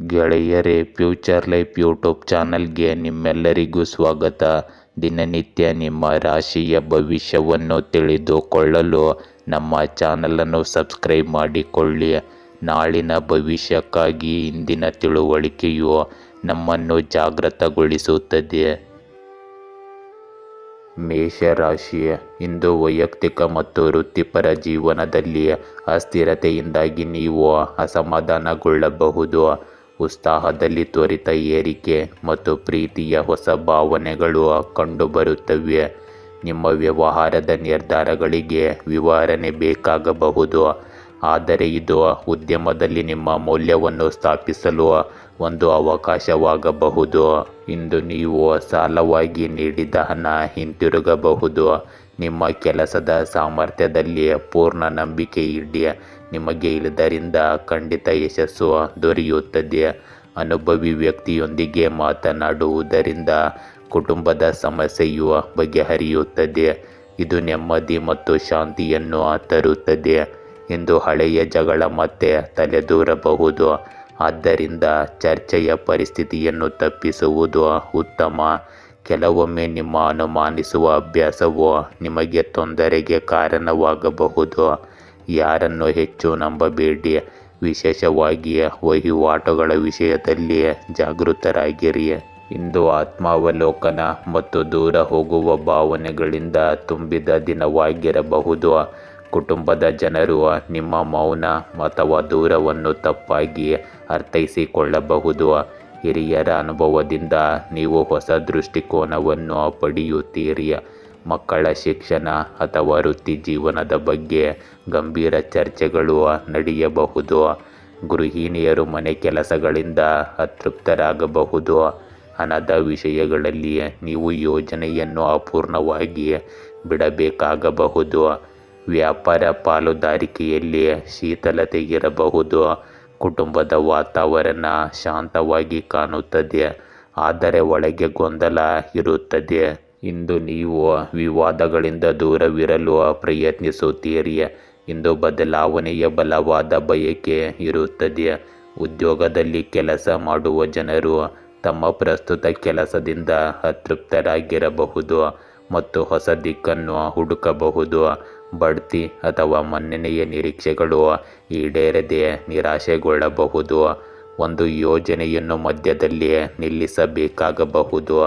ಗೆಳೆಯರೇ, future life YouTube ಚಾನಲ್ಗೆ ನಿಮ್ಮೆಲ್ಲರಿಗೂ ಸ್ವಾಗತ. ದಿನನಿತ್ಯ ನಿಮ್ಮ ರಾಶಿಯ ಭವಿಷ್ಯವನ್ನು ತಿಳಿದುಕೊಳ್ಳಲು ನಮ್ಮ ಚಾನಲನ್ನು ಸಬ್ಸ್ಕ್ರೈಬ್ ಮಾಡಿಕೊಳ್ಳಿ. ನಾಳಿನ ಭವಿಷ್ಯಕ್ಕಾಗಿ ಇಂದಿನ ತಿಳುವಳಿಕೆಯು ನಮ್ಮನ್ನು ಜಾಗೃತಗೊಳಿಸುತ್ತದೆ. ಮೇಷರಾಶಿ, ಇಂದು ವೈಯಕ್ತಿಕ ಮತ್ತು ವೃತ್ತಿಪರ ಜೀವನದಲ್ಲಿ ಅಸ್ಥಿರತೆಯಿಂದಾಗಿ ನೀವು ಅಸಮಾಧಾನಗೊಳ್ಳಬಹುದು. ಉತ್ಸಾಹದಲ್ಲಿ ತ್ವರಿತ ಏರಿಕೆ ಮತ್ತು ಪ್ರೀತಿಯ ಹೊಸ ಭಾವನೆಗಳು ಕಂಡುಬರುತ್ತವೆ. ನಿಮ್ಮ ವ್ಯವಹಾರದ ನಿರ್ಧಾರಗಳಿಗೆ ವಿವರಣೆ ಬೇಕಾಗಬಹುದು, ಆದರೆ ಇದು ಉದ್ಯಮದಲ್ಲಿ ನಿಮ್ಮ ಮೌಲ್ಯವನ್ನು ಸ್ಥಾಪಿಸಲು ಒಂದು ಅವಕಾಶವಾಗಬಹುದು. ಇಂದು ನೀವು ಸಾಲವಾಗಿ ನೀಡಿದ ಹಣ ಹಿಂತಿರುಗಬಹುದು. ನಿಮ್ಮ ಕೆಲಸದ ಸಾಮರ್ಥ್ಯದಲ್ಲಿ ಪೂರ್ಣ ನಂಬಿಕೆ ಇಡಿ. ನಿಮಗೆ ಇದರಿಂದ ಖಂಡಿತ ಯಶಸ್ಸು ದೊರೆಯುತ್ತದೆ. ಅನುಭವಿ ವ್ಯಕ್ತಿಯೊಂದಿಗೆ ಮಾತನಾಡುವುದರಿಂದ ಕುಟುಂಬದ ಸಮಸ್ಯೆಯು ಬಗೆಹರಿಯುತ್ತದೆ. ಇದು ನೆಮ್ಮದಿ ಮತ್ತು ಶಾಂತಿಯನ್ನು ತರುತ್ತದೆ. ಇಂದು ಹಳೆಯ ಜಗಳ ಮತ್ತೆ ತಲೆದೂರಬಹುದು, ಆದ್ದರಿಂದ ಚರ್ಚೆಯ ಪರಿಸ್ಥಿತಿಯನ್ನು ತಪ್ಪಿಸುವುದು ಉತ್ತಮ. ಕೆಲವೊಮ್ಮೆ ನಿಮ್ಮ ಅನುಮಾನಿಸುವ ಅಭ್ಯಾಸವು ನಿಮಗೆ ತೊಂದರೆಗೆ ಕಾರಣವಾಗಬಹುದು. ಯಾರನ್ನು ಹೆಚ್ಚು ನಂಬಬೇಡಿ, ವಿಶೇಷವಾಗಿ ವಹಿವಾಟುಗಳ ವಿಷಯದಲ್ಲಿ ಜಾಗೃತರಾಗಿರಿ. ಇಂದು ಆತ್ಮಾವಲೋಕನ ಮತ್ತು ದೂರ ಹೋಗುವ ಭಾವನೆಗಳಿಂದ ತುಂಬಿದ ದಿನವಾಗಿರಬಹುದು. ಕುಟುಂಬದ ಜನರು ನಿಮ್ಮ ಮೌನ ಅಥವಾ ದೂರವನ್ನು ತಪ್ಪಾಗಿ ಅರ್ಥೈಸಿಕೊಳ್ಳಬಹುದು. ಹಿರಿಯರ ಅನುಭವದಿಂದ ನೀವು ಹೊಸ ದೃಷ್ಟಿಕೋನವನ್ನು ಪಡೆಯುತ್ತೀರಿ. ಮಕ್ಕಳ ಶಿಕ್ಷಣ ಅಥವಾ ವೃತ್ತಿ ಜೀವನದ ಬಗ್ಗೆ ಗಂಭೀರ ಚರ್ಚೆಗಳು ನಡೆಯಬಹುದು. ಗೃಹಿಣಿಯರು ಮನೆ ಕೆಲಸಗಳಿಂದ ಅತೃಪ್ತರಾಗಬಹುದು. ಹಣದ ವಿಷಯಗಳಲ್ಲಿ ನೀವು ಯೋಜನೆಯನ್ನು ಅಪೂರ್ಣವಾಗಿ ಬಿಡಬೇಕಾಗಬಹುದು. ವ್ಯಾಪಾರ ಪಾಲುದಾರಿಕೆಯಲ್ಲಿ ಶಿಥಿಲತೆ ಇರಬಹುದು. ಕುಟುಂಬದ ವಾತಾವರಣ ಶಾಂತವಾಗಿ ಕಾಣುತ್ತದೆ, ಆದರೆ ಒಳಗೆ ಗೊಂದಲ ಇರುತ್ತದೆ. ಇಂದು ನೀವು ವಿವಾದಗಳಿಂದ ದೂರವಿರಲು ಪ್ರಯತ್ನಿಸುತ್ತೀರಿ. ಇಂದು ಬದಲಾವಣೆಯ ಬಲವಾದ ಬಯಕೆ ಇರುತ್ತದೆ. ಉದ್ಯೋಗದಲ್ಲಿ ಕೆಲಸ ಮಾಡುವ ಜನರು ತಮ್ಮ ಪ್ರಸ್ತುತ ಕೆಲಸದಿಂದ ಅತೃಪ್ತರಾಗಿರಬಹುದು ಮತ್ತು ಹೊಸ ದಿಕ್ಕನ್ನು ಹುಡುಕಬಹುದು. ಬಡ್ತಿ ಅಥವಾ ಮನ್ನಣೆಯ ನಿರೀಕ್ಷೆಗಳು ಈಡೇರದೆ ನಿರಾಶೆಗೊಳ್ಳಬಹುದು. ಒಂದು ಯೋಜನೆಯನ್ನು ಮಧ್ಯದಲ್ಲಿ ನಿಲ್ಲಿಸಬೇಕಾಗಬಹುದು.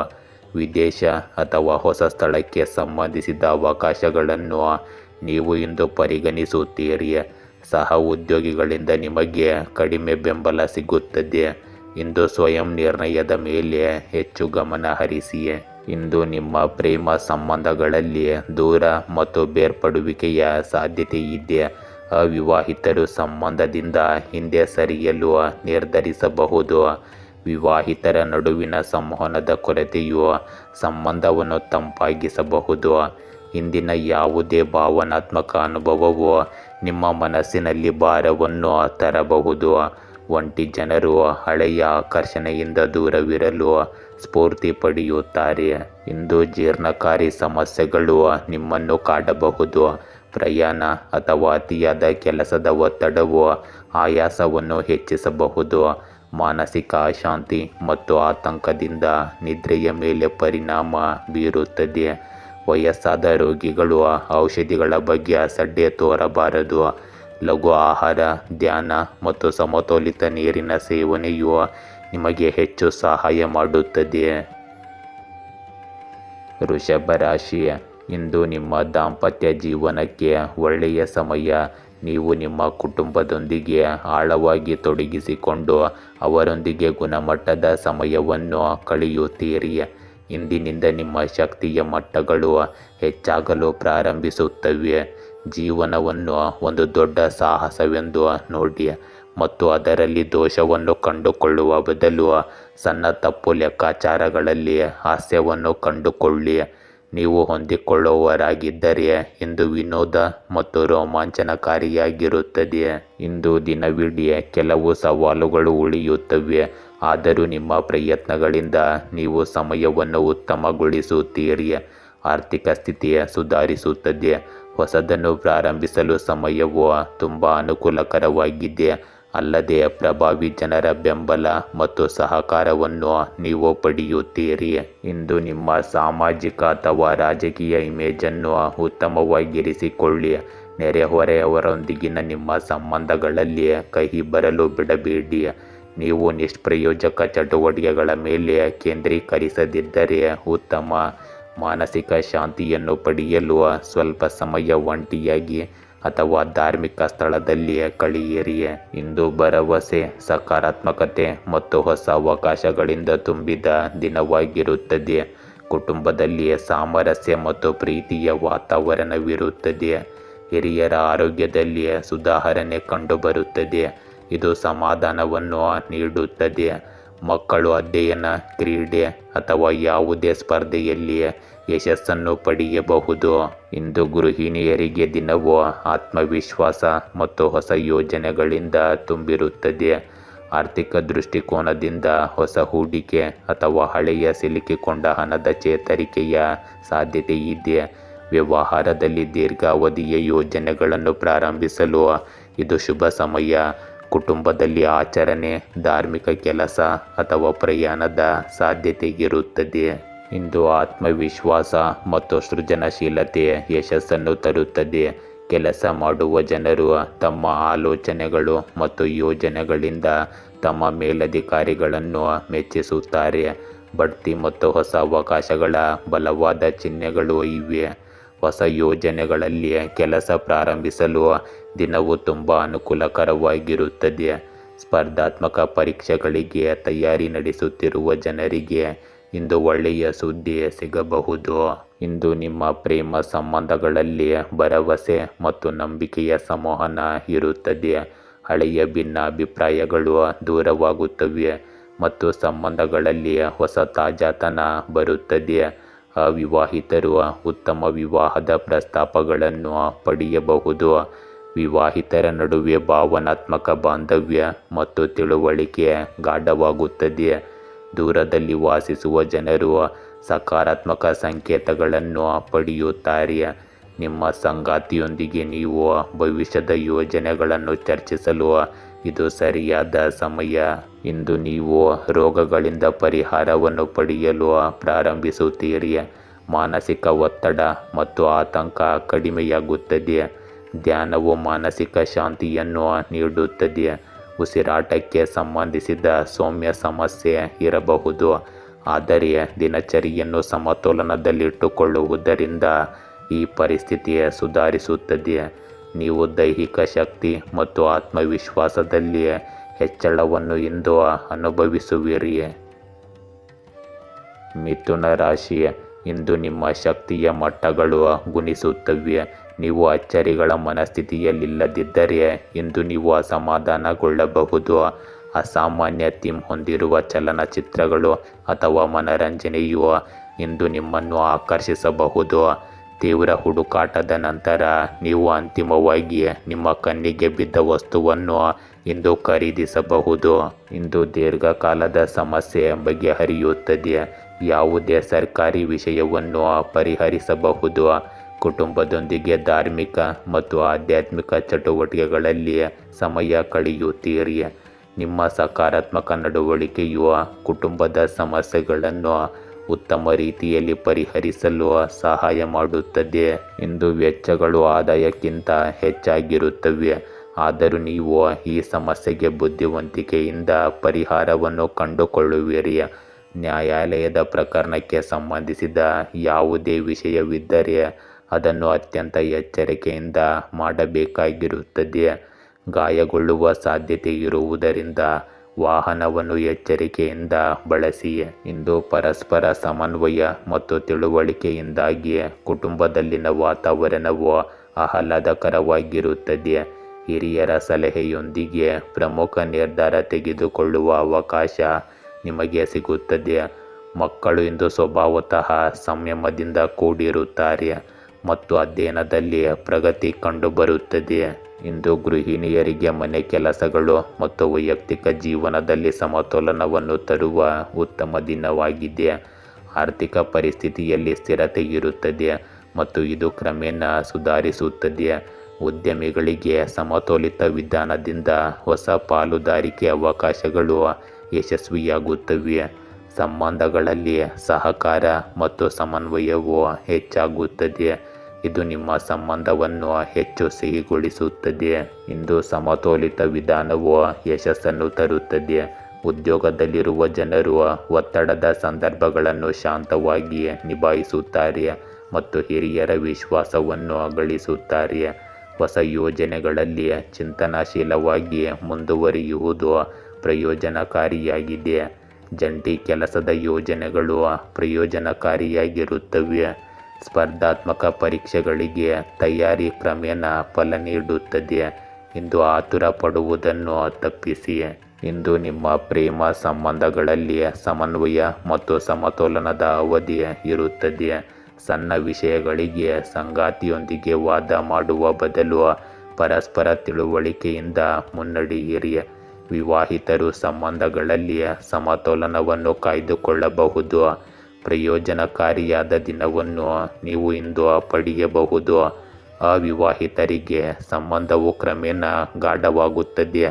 ವಿದೇಶ ಅಥವಾ ಹೊಸ ಸ್ಥಳಕ್ಕೆ ಸಂಬಂಧಿಸಿದ ಅವಕಾಶಗಳನ್ನು ನೀವು ಇಂದು ಪರಿಗಣಿಸುತ್ತೀರಿ. ಸಹ ಉದ್ಯೋಗಿಗಳಿಂದ ನಿಮಗೆ ಕಡಿಮೆ ಬೆಂಬಲ ಸಿಗುತ್ತದೆ. ಇಂದು ಸ್ವಯಂ ನಿರ್ಣಯದ ಮೇಲೆ ಹೆಚ್ಚು ಗಮನ ಹರಿಸಿ. ಇಂದು ನಿಮ್ಮ ಪ್ರೇಮ ಸಂಬಂಧಗಳಲ್ಲಿ ದೂರ ಮತ್ತು ಬೇರ್ಪಡುವಿಕೆಯ ಸಾಧ್ಯತೆ ಇದೆ. ಅವಿವಾಹಿತರು ಸಂಬಂಧದಿಂದ ಹಿಂದೆ ಸರಿಯಲು ನಿರ್ಧರಿಸಬಹುದು. ವಿವಾಹಿತರ ನಡುವಿನ ಸಂವಹನದ ಕೊರತೆಯು ಸಂಬಂಧವನ್ನು ತಂಪಾಗಿಸಬಹುದು. ಇಂದಿನ ಯಾವುದೇ ಭಾವನಾತ್ಮಕ ಅನುಭವವು ನಿಮ್ಮ ಮನಸ್ಸಿನಲ್ಲಿ ಭಾರವನ್ನು ತರಬಹುದು. ಒಂಟಿ ಜನರು ಹಳೆಯ ಆಕರ್ಷಣೆಯಿಂದ ದೂರವಿರಲು ಸ್ಫೂರ್ತಿ ಪಡೆಯುತ್ತಾರೆ. ಇಂದು ಜೀರ್ಣಕಾರಿ ಸಮಸ್ಯೆಗಳು ನಿಮ್ಮನ್ನು ಕಾಡಬಹುದು. ಪ್ರಯಾಣ ಅಥವಾ ಅತಿಯಾದ ಕೆಲಸದ ಒತ್ತಡವು ಆಯಾಸವನ್ನು ಹೆಚ್ಚಿಸಬಹುದು. ಮಾನಸಿಕ ಅಶಾಂತಿ ಮತ್ತು ಆತಂಕದಿಂದ ನಿದ್ರೆಯ ಮೇಲೆ ಪರಿಣಾಮ ಬೀರುತ್ತದೆ. ವಯಸ್ಸಾದ ರೋಗಿಗಳು ಔಷಧಿಗಳ ಬಗ್ಗೆ ಅಸಡ್ಡೆ ತೋರಬಾರದು. ಲಘು ಆಹಾರ, ಧ್ಯಾನ ಮತ್ತು ಸಮತೋಲಿತ ನೀರಿನ ಸೇವನೆಯು ನಿಮಗೆ ಹೆಚ್ಚು ಸಹಾಯ ಮಾಡುತ್ತದೆ. ವೃಷಭ ರಾಶಿ, ಇಂದು ನಿಮ್ಮ ದಾಂಪತ್ಯ ಜೀವನಕ್ಕೆ ಒಳ್ಳೆಯ ಸಮಯ. ನೀವು ನಿಮ್ಮ ಕುಟುಂಬದೊಂದಿಗೆ ಆಳವಾಗಿ ತೊಡಗಿಸಿಕೊಂಡು ಅವರೊಂದಿಗೆ ಗುಣಮಟ್ಟದ ಸಮಯವನ್ನು ಕಳೆಯುತ್ತೀರಿ. ಇಂದಿನಿಂದ ನಿಮ್ಮ ಶಕ್ತಿಯ ಮಟ್ಟಗಳು ಹೆಚ್ಚಾಗಲು ಪ್ರಾರಂಭಿಸುತ್ತವೆ. ಜೀವನವನ್ನು ಒಂದು ದೊಡ್ಡ ಸಾಹಸವೆಂದು ನೋಡಿ ಮತ್ತು ಅದರಲ್ಲಿ ದೋಷವನ್ನು ಕಂಡುಕೊಳ್ಳುವ ಬದಲು ಸಣ್ಣ ತಪ್ಪು ಲೆಕ್ಕಾಚಾರಗಳಲ್ಲಿ ಹಾಸ್ಯವನ್ನು ಕಂಡುಕೊಳ್ಳಿ. ನೀವು ಹೊಂದಿಕೊಳ್ಳುವವರಾಗಿದ್ದರೆ ಇಂದು ವಿನೋದ ಮತ್ತು ರೋಮಾಂಚನಕಾರಿಯಾಗಿರುತ್ತದೆ. ಇಂದು ದಿನವಿಡೀ ಕೆಲವು ಸವಾಲುಗಳು ಉಳಿಯುತ್ತವೆ, ಆದರೂ ನಿಮ್ಮ ಪ್ರಯತ್ನಗಳಿಂದ ನೀವು ಸಮಯವನ್ನು ಉತ್ತಮಗೊಳಿಸುತ್ತೀರಿ. ಆರ್ಥಿಕ ಸ್ಥಿತಿ ಸುಧಾರಿಸುತ್ತದೆ. ಹೊಸದನ್ನು ಪ್ರಾರಂಭಿಸಲು ಸಮಯವು ತುಂಬ ಅನುಕೂಲಕರವಾಗಿದೆ, ಅಲ್ಲದೆ ಪ್ರಭಾವಿ ಜನರ ಬೆಂಬಲ ಮತ್ತು ಸಹಕಾರವನ್ನು ನೀವು ಪಡೆಯುತ್ತೀರಿ. ಇಂದು ನಿಮ್ಮ ಸಾಮಾಜಿಕ ಅಥವಾ ರಾಜಕೀಯ ಇಮೇಜನ್ನು ಉತ್ತಮವಾಗಿರಿಸಿಕೊಳ್ಳಿ. ನೆರೆಹೊರೆಯವರೊಂದಿಗಿನ ನಿಮ್ಮ ಸಂಬಂಧಗಳಲ್ಲಿ ಕಹಿ ಬರಲು ಬಿಡಬೇಡಿ. ನೀವು ನಿಷ್ಪ್ರಯೋಜಕ ಚಟುವಟಿಕೆಗಳ ಮೇಲೆ ಕೇಂದ್ರೀಕರಿಸದಿದ್ದರೆ ಉತ್ತಮ ಮಾನಸಿಕ ಶಾಂತಿಯನ್ನು ಪಡೆಯಲು ಸ್ವಲ್ಪ ಸಮಯ ಒಂಟಿಯಾಗಿ ಅಥವಾ ಧಾರ್ಮಿಕ ಸ್ಥಳದಲ್ಲಿ ಕಳೆಯಿರಿ. ಇಂದು ಭರವಸೆ, ಸಕಾರಾತ್ಮಕತೆ ಮತ್ತು ಹೊಸ ಅವಕಾಶಗಳಿಂದ ತುಂಬಿದ ದಿನವಾಗಿರುತ್ತದೆ. ಕುಟುಂಬದಲ್ಲಿ ಸಾಮರಸ್ಯ ಮತ್ತು ಪ್ರೀತಿಯ ವಾತಾವರಣವಿರುತ್ತದೆ. ಹಿರಿಯರ ಆರೋಗ್ಯದಲ್ಲಿ ಸುಧಾರಣೆ ಕಂಡುಬರುತ್ತದೆ, ಇದು ಸಮಾಧಾನವನ್ನು ನೀಡುತ್ತದೆ. ಮಕ್ಕಳು ಅಧ್ಯಯನ, ಕ್ರೀಡೆ ಅಥವಾ ಯಾವುದೇ ಸ್ಪರ್ಧೆಯಲ್ಲಿ ಯಶಸ್ಸನ್ನು ಪಡೆಯಬಹುದು. ಇಂದು ಗೃಹಿಣಿಯರಿಗೆ ದಿನವು ಆತ್ಮವಿಶ್ವಾಸ ಮತ್ತು ಹೊಸ ಯೋಜನೆಗಳಿಂದ ತುಂಬಿರುತ್ತದೆ. ಆರ್ಥಿಕ ದೃಷ್ಟಿಕೋನದಿಂದ ಹೊಸ ಹೂಡಿಕೆ ಅಥವಾ ಹಳೆಯ ಸಿಲುಕಿಕೊಂಡ ಹಣದ ಚೇತರಿಕೆಯ ಸಾಧ್ಯತೆ ಇದೆ. ವ್ಯವಹಾರದಲ್ಲಿ ದೀರ್ಘಾವಧಿಯ ಯೋಜನೆಗಳನ್ನು ಪ್ರಾರಂಭಿಸಲು ಇದು ಶುಭ ಸಮಯ. ಕುಟುಂಬದಲ್ಲಿ ಆಚರಣೆ, ಧಾರ್ಮಿಕ ಕೆಲಸ ಅಥವಾ ಪ್ರಯಾಣದ ಸಾಧ್ಯತೆ ಇರುತ್ತದೆ. ಇಂದು ಆತ್ಮವಿಶ್ವಾಸ ಮತ್ತು ಸೃಜನಶೀಲತೆ ಯಶಸ್ಸನ್ನು ತರುತ್ತದೆ. ಕೆಲಸ ಮಾಡುವ ಜನರು ತಮ್ಮ ಆಲೋಚನೆಗಳು ಮತ್ತು ಯೋಜನೆಗಳಿಂದ ತಮ್ಮ ಮೇಲಧಿಕಾರಿಗಳನ್ನು ಮೆಚ್ಚಿಸುತ್ತಾರೆ. ಬಡ್ತಿ ಮತ್ತು ಹೊಸ ಅವಕಾಶಗಳ ಬಲವಾದ ಚಿಹ್ನೆಗಳು ಇವೆ. ಹೊಸ ಯೋಜನೆಗಳಲ್ಲಿ ಕೆಲಸ ಪ್ರಾರಂಭಿಸಲು ದಿನವು ತುಂಬ ಅನುಕೂಲಕರವಾಗಿರುತ್ತದೆ. ಸ್ಪರ್ಧಾತ್ಮಕ ಪರೀಕ್ಷೆಗಳಿಗೆ ತಯಾರಿ ನಡೆಸುತ್ತಿರುವ ಜನರಿಗೆ ಇಂದು ಒಳ್ಳೆಯ ಸುದ್ದಿ ಸಿಗಬಹುದು. ಇಂದು ನಿಮ್ಮ ಪ್ರೇಮ ಸಂಬಂಧಗಳಲ್ಲಿ ಭರವಸೆ ಮತ್ತು ನಂಬಿಕೆಯ ಸಂವಹನ ಇರುತ್ತದೆ. ಹಳೆಯ ಭಿನ್ನಾಭಿಪ್ರಾಯಗಳು ದೂರವಾಗುತ್ತವೆ ಮತ್ತು ಸಂಬಂಧಗಳಲ್ಲಿ ಹೊಸ ತಾಜಾತನ ಬರುತ್ತದೆ. ಅವಿವಾಹಿತರು ಉತ್ತಮ ವಿವಾಹದ ಪ್ರಸ್ತಾಪಗಳನ್ನು ಪಡೆಯಬಹುದು. ವಿವಾಹಿತರ ನಡುವೆ ಭಾವನಾತ್ಮಕ ಬಾಂಧವ್ಯ ಮತ್ತು ತಿಳುವಳಿಕೆ ಗಾಢವಾಗುತ್ತದೆ. ದೂರದಲ್ಲಿ ವಾಸಿಸುವ ಜನರು ಸಕಾರಾತ್ಮಕ ಸಂಕೇತಗಳನ್ನು ಪಡೆಯುತ್ತಾರೆ. ನಿಮ್ಮ ಸಂಗಾತಿಯೊಂದಿಗೆ ನೀವು ಭವಿಷ್ಯದ ಯೋಜನೆಗಳನ್ನು ಚರ್ಚಿಸಲು ಇದು ಸರಿಯಾದ ಸಮಯ. ಇಂದು ನೀವು ರೋಗಗಳಿಂದ ಪರಿಹಾರವನ್ನು ಪಡೆಯಲು ಪ್ರಾರಂಭಿಸುತ್ತೀರಿ. ಮಾನಸಿಕ ಒತ್ತಡ ಮತ್ತು ಆತಂಕ ಕಡಿಮೆಯಾಗುತ್ತದೆ. ಧ್ಯಾನವು ಮಾನಸಿಕ ಶಾಂತಿಯನ್ನು ನೀಡುತ್ತದೆ. ಉಸಿರಾಟಕ್ಕೆ ಸಂಬಂಧಿಸಿದ ಸೌಮ್ಯ ಸಮಸ್ಯೆ ಇರಬಹುದು, ಆದರೆ ದಿನಚರಿಯನ್ನು ಸಮತೋಲನದಲ್ಲಿಟ್ಟುಕೊಳ್ಳುವುದರಿಂದ ಈ ಪರಿಸ್ಥಿತಿ ಸುಧಾರಿಸುತ್ತದೆ. ನೀವು ದೈಹಿಕ ಶಕ್ತಿ ಮತ್ತು ಆತ್ಮವಿಶ್ವಾಸದಲ್ಲಿ ಹೆಚ್ಚಳವನ್ನು ಇಂದು ಅನುಭವಿಸುವಿರಿ. ಮಿಥುನ ರಾಶಿ, ಇಂದು ನಿಮ್ಮ ಶಕ್ತಿಯ ಮಟ್ಟಗಳು ಗುಣಿಸುತ್ತವೆ. ನೀವು ಅಚ್ಚರಿಗಳ ಮನಸ್ಥಿತಿಯಲ್ಲಿಲ್ಲದಿದ್ದರೆ ಇಂದು ನೀವು ಅಸಮಾಧಾನಗೊಳ್ಳಬಹುದು. ಅಸಾಮಾನ್ಯ ಥೀಮ್ ಹೊಂದಿರುವ ಚಲನಚಿತ್ರಗಳು ಅಥವಾ ಮನರಂಜನೆಯು ಇಂದು ನಿಮ್ಮನ್ನು ಆಕರ್ಷಿಸಬಹುದು. ತೀವ್ರ ಹುಡುಕಾಟದ ನಂತರ ನೀವು ಅಂತಿಮವಾಗಿ ನಿಮ್ಮ ಕಣ್ಣಿಗೆ ಬಿದ್ದ ವಸ್ತುವನ್ನು ಇಂದು ಖರೀದಿಸಬಹುದು. ಇಂದು ದೀರ್ಘಕಾಲದ ಸಮಸ್ಯೆ ಬಗೆಹರಿಯುತ್ತದೆ. ಯಾವುದೇ ಸರ್ಕಾರಿ ವಿಷಯವನ್ನು ಪರಿಹರಿಸಬಹುದು. ಕುಟುಂಬದೊಂದಿಗೆ ಧಾರ್ಮಿಕ ಮತ್ತು ಆಧ್ಯಾತ್ಮಿಕ ಚಟುವಟಿಕೆಗಳಲ್ಲಿ ಸಮಯ ಕಳೆಯುತ್ತೀರಿ. ನಿಮ್ಮ ಸಕಾರಾತ್ಮಕ ನಡವಳಿಕೆಯು ಕುಟುಂಬದ ಸಮಸ್ಯೆಗಳನ್ನು ಉತ್ತಮ ರೀತಿಯಲ್ಲಿ ಪರಿಹರಿಸಲು ಸಹಾಯ ಮಾಡುತ್ತದೆ. ಇಂದು ವೆಚ್ಚಗಳು ಆದಾಯಕ್ಕಿಂತ ಹೆಚ್ಚಾಗಿರುತ್ತವೆ, ಆದರೂ ನೀವು ಈ ಸಮಸ್ಯೆಗೆ ಬುದ್ಧಿವಂತಿಕೆಯಿಂದ ಪರಿಹಾರವನ್ನು ಕಂಡುಕೊಳ್ಳುವಿರಿ. ನ್ಯಾಯಾಲಯದ ಪ್ರಕರಣಕ್ಕೆ ಸಂಬಂಧಿಸಿದ ಯಾವುದೇ ವಿಷಯವಿದ್ದರೆ ಅದನ್ನು ಅತ್ಯಂತ ಎಚ್ಚರಿಕೆಯಿಂದ ಮಾಡಬೇಕಾಗಿರುತ್ತದೆ. ಗಾಯಗೊಳ್ಳುವ ಸಾಧ್ಯತೆ ಇರುವುದರಿಂದ ವಾಹನವನ್ನು ಎಚ್ಚರಿಕೆಯಿಂದ ಬಳಸಿ. ಇಂದು ಪರಸ್ಪರ ಸಮನ್ವಯ ಮತ್ತು ತಿಳುವಳಿಕೆಯಿಂದಾಗಿ ಕುಟುಂಬದಲ್ಲಿನ ವಾತಾವರಣವು ಆಹ್ಲಾದಕರವಾಗಿರುತ್ತದೆ. ಹಿರಿಯರ ಸಲಹೆಯೊಂದಿಗೆ ಪ್ರಮುಖ ನಿರ್ಧಾರ ತೆಗೆದುಕೊಳ್ಳುವ ಅವಕಾಶ ನಿಮಗೆ ಸಿಗುತ್ತದೆ. ಮಕ್ಕಳು ಇಂದು ಸ್ವಭಾವತಃ ಸಂಯಮದಿಂದ ಕೂಡಿರುತ್ತಾರೆ ಮತ್ತು ಅಧ್ಯಯನದಲ್ಲಿ ಪ್ರಗತಿ ಕಂಡುಬರುತ್ತದೆ. ಇಂದು ಗೃಹಿಣಿಯರಿಗೆ ಮನೆ ಕೆಲಸಗಳು ಮತ್ತು ವೈಯಕ್ತಿಕ ಜೀವನದಲ್ಲಿ ಸಮತೋಲನವನ್ನು ತರುವ ಉತ್ತಮ ದಿನವಾಗಿದೆ. ಆರ್ಥಿಕ ಪರಿಸ್ಥಿತಿಯಲ್ಲಿ ಸ್ಥಿರತೆ ಇರುತ್ತದೆ ಮತ್ತು ಇದು ಕ್ರಮೇಣ ಸುಧಾರಿಸುತ್ತದೆ. ಉದ್ಯಮಿಗಳಿಗೆ ಸಮತೋಲಿತ ವಿಧಾನದಿಂದ ಹೊಸ ಪಾಲುದಾರಿಕೆ ಅವಕಾಶಗಳು ಯಶಸ್ವಿಯಾಗುತ್ತವೆ. ಸಂಬಂಧಗಳಲ್ಲಿ ಸಹಕಾರ ಮತ್ತು ಸಮನ್ವಯವು ಹೆಚ್ಚಾಗುತ್ತದೆ. ಇದು ನಿಮ್ಮ ಸಂಬಂಧವನ್ನು ಹೆಚ್ಚು ಸಿಹಿಗೊಳಿಸುತ್ತದೆ. ಇಂದು ಸಮತೋಲಿತ ವಿಧಾನವು ಯಶಸ್ಸನ್ನು ತರುತ್ತದೆ. ಉದ್ಯೋಗದಲ್ಲಿರುವ ಜನರು ಒತ್ತಡದ ಸಂದರ್ಭಗಳನ್ನು ಶಾಂತವಾಗಿ ನಿಭಾಯಿಸುತ್ತಾರೆ ಮತ್ತು ಹಿರಿಯರ ವಿಶ್ವಾಸವನ್ನು ಗಳಿಸುತ್ತಾರೆ. ಹೊಸ ಯೋಜನೆಗಳಲ್ಲಿ ಚಿಂತನಶೀಲವಾಗಿ ಮುಂದುವರಿಯುವುದು ಪ್ರಯೋಜನಕಾರಿಯಾಗಿದೆ. ಜಂಟಿ ಕೆಲಸದ ಯೋಜನೆಗಳು ಪ್ರಯೋಜನಕಾರಿಯಾಗಿರುತ್ತವೆ. ಸ್ಪರ್ಧಾತ್ಮಕ ಪರೀಕ್ಷೆಗಳಿಗೆ ತಯಾರಿ ಕ್ರಮೇಣ ಫಲ ನೀಡುತ್ತದೆ. ಇಂದು ಆತುರ ಪಡುವುದನ್ನು ತಪ್ಪಿಸಿ. ಇಂದು ನಿಮ್ಮ ಪ್ರೇಮ ಸಂಬಂಧಗಳಲ್ಲಿ ಸಮನ್ವಯ ಮತ್ತು ಸಮತೋಲನದ ಅವಧಿ ಇರುತ್ತದೆ. ಸಣ್ಣ ವಿಷಯಗಳಿಗೆ ಸಂಗಾತಿಯೊಂದಿಗೆ ವಾದ ಮಾಡುವ ಬದಲು ಪರಸ್ಪರ ತಿಳುವಳಿಕೆಯಿಂದ ಮುನ್ನಡೆಯಿರಿ. ವಿವಾಹಿತರು ಸಂಬಂಧಗಳಲ್ಲಿ ಸಮತೋಲನವನ್ನು ಕಾಯ್ದುಕೊಳ್ಳಬಹುದು. ಪ್ರಯೋಜನಕಾರಿಯಾದ ದಿನವನ್ನು ನೀವು ಇಂದು ಪಡೆಯಬಹುದು. ಅವಿವಾಹಿತರಿಗೆ ಸಂಬಂಧವು ಕ್ರಮೇಣ ಗಾಢವಾಗುತ್ತದೆ.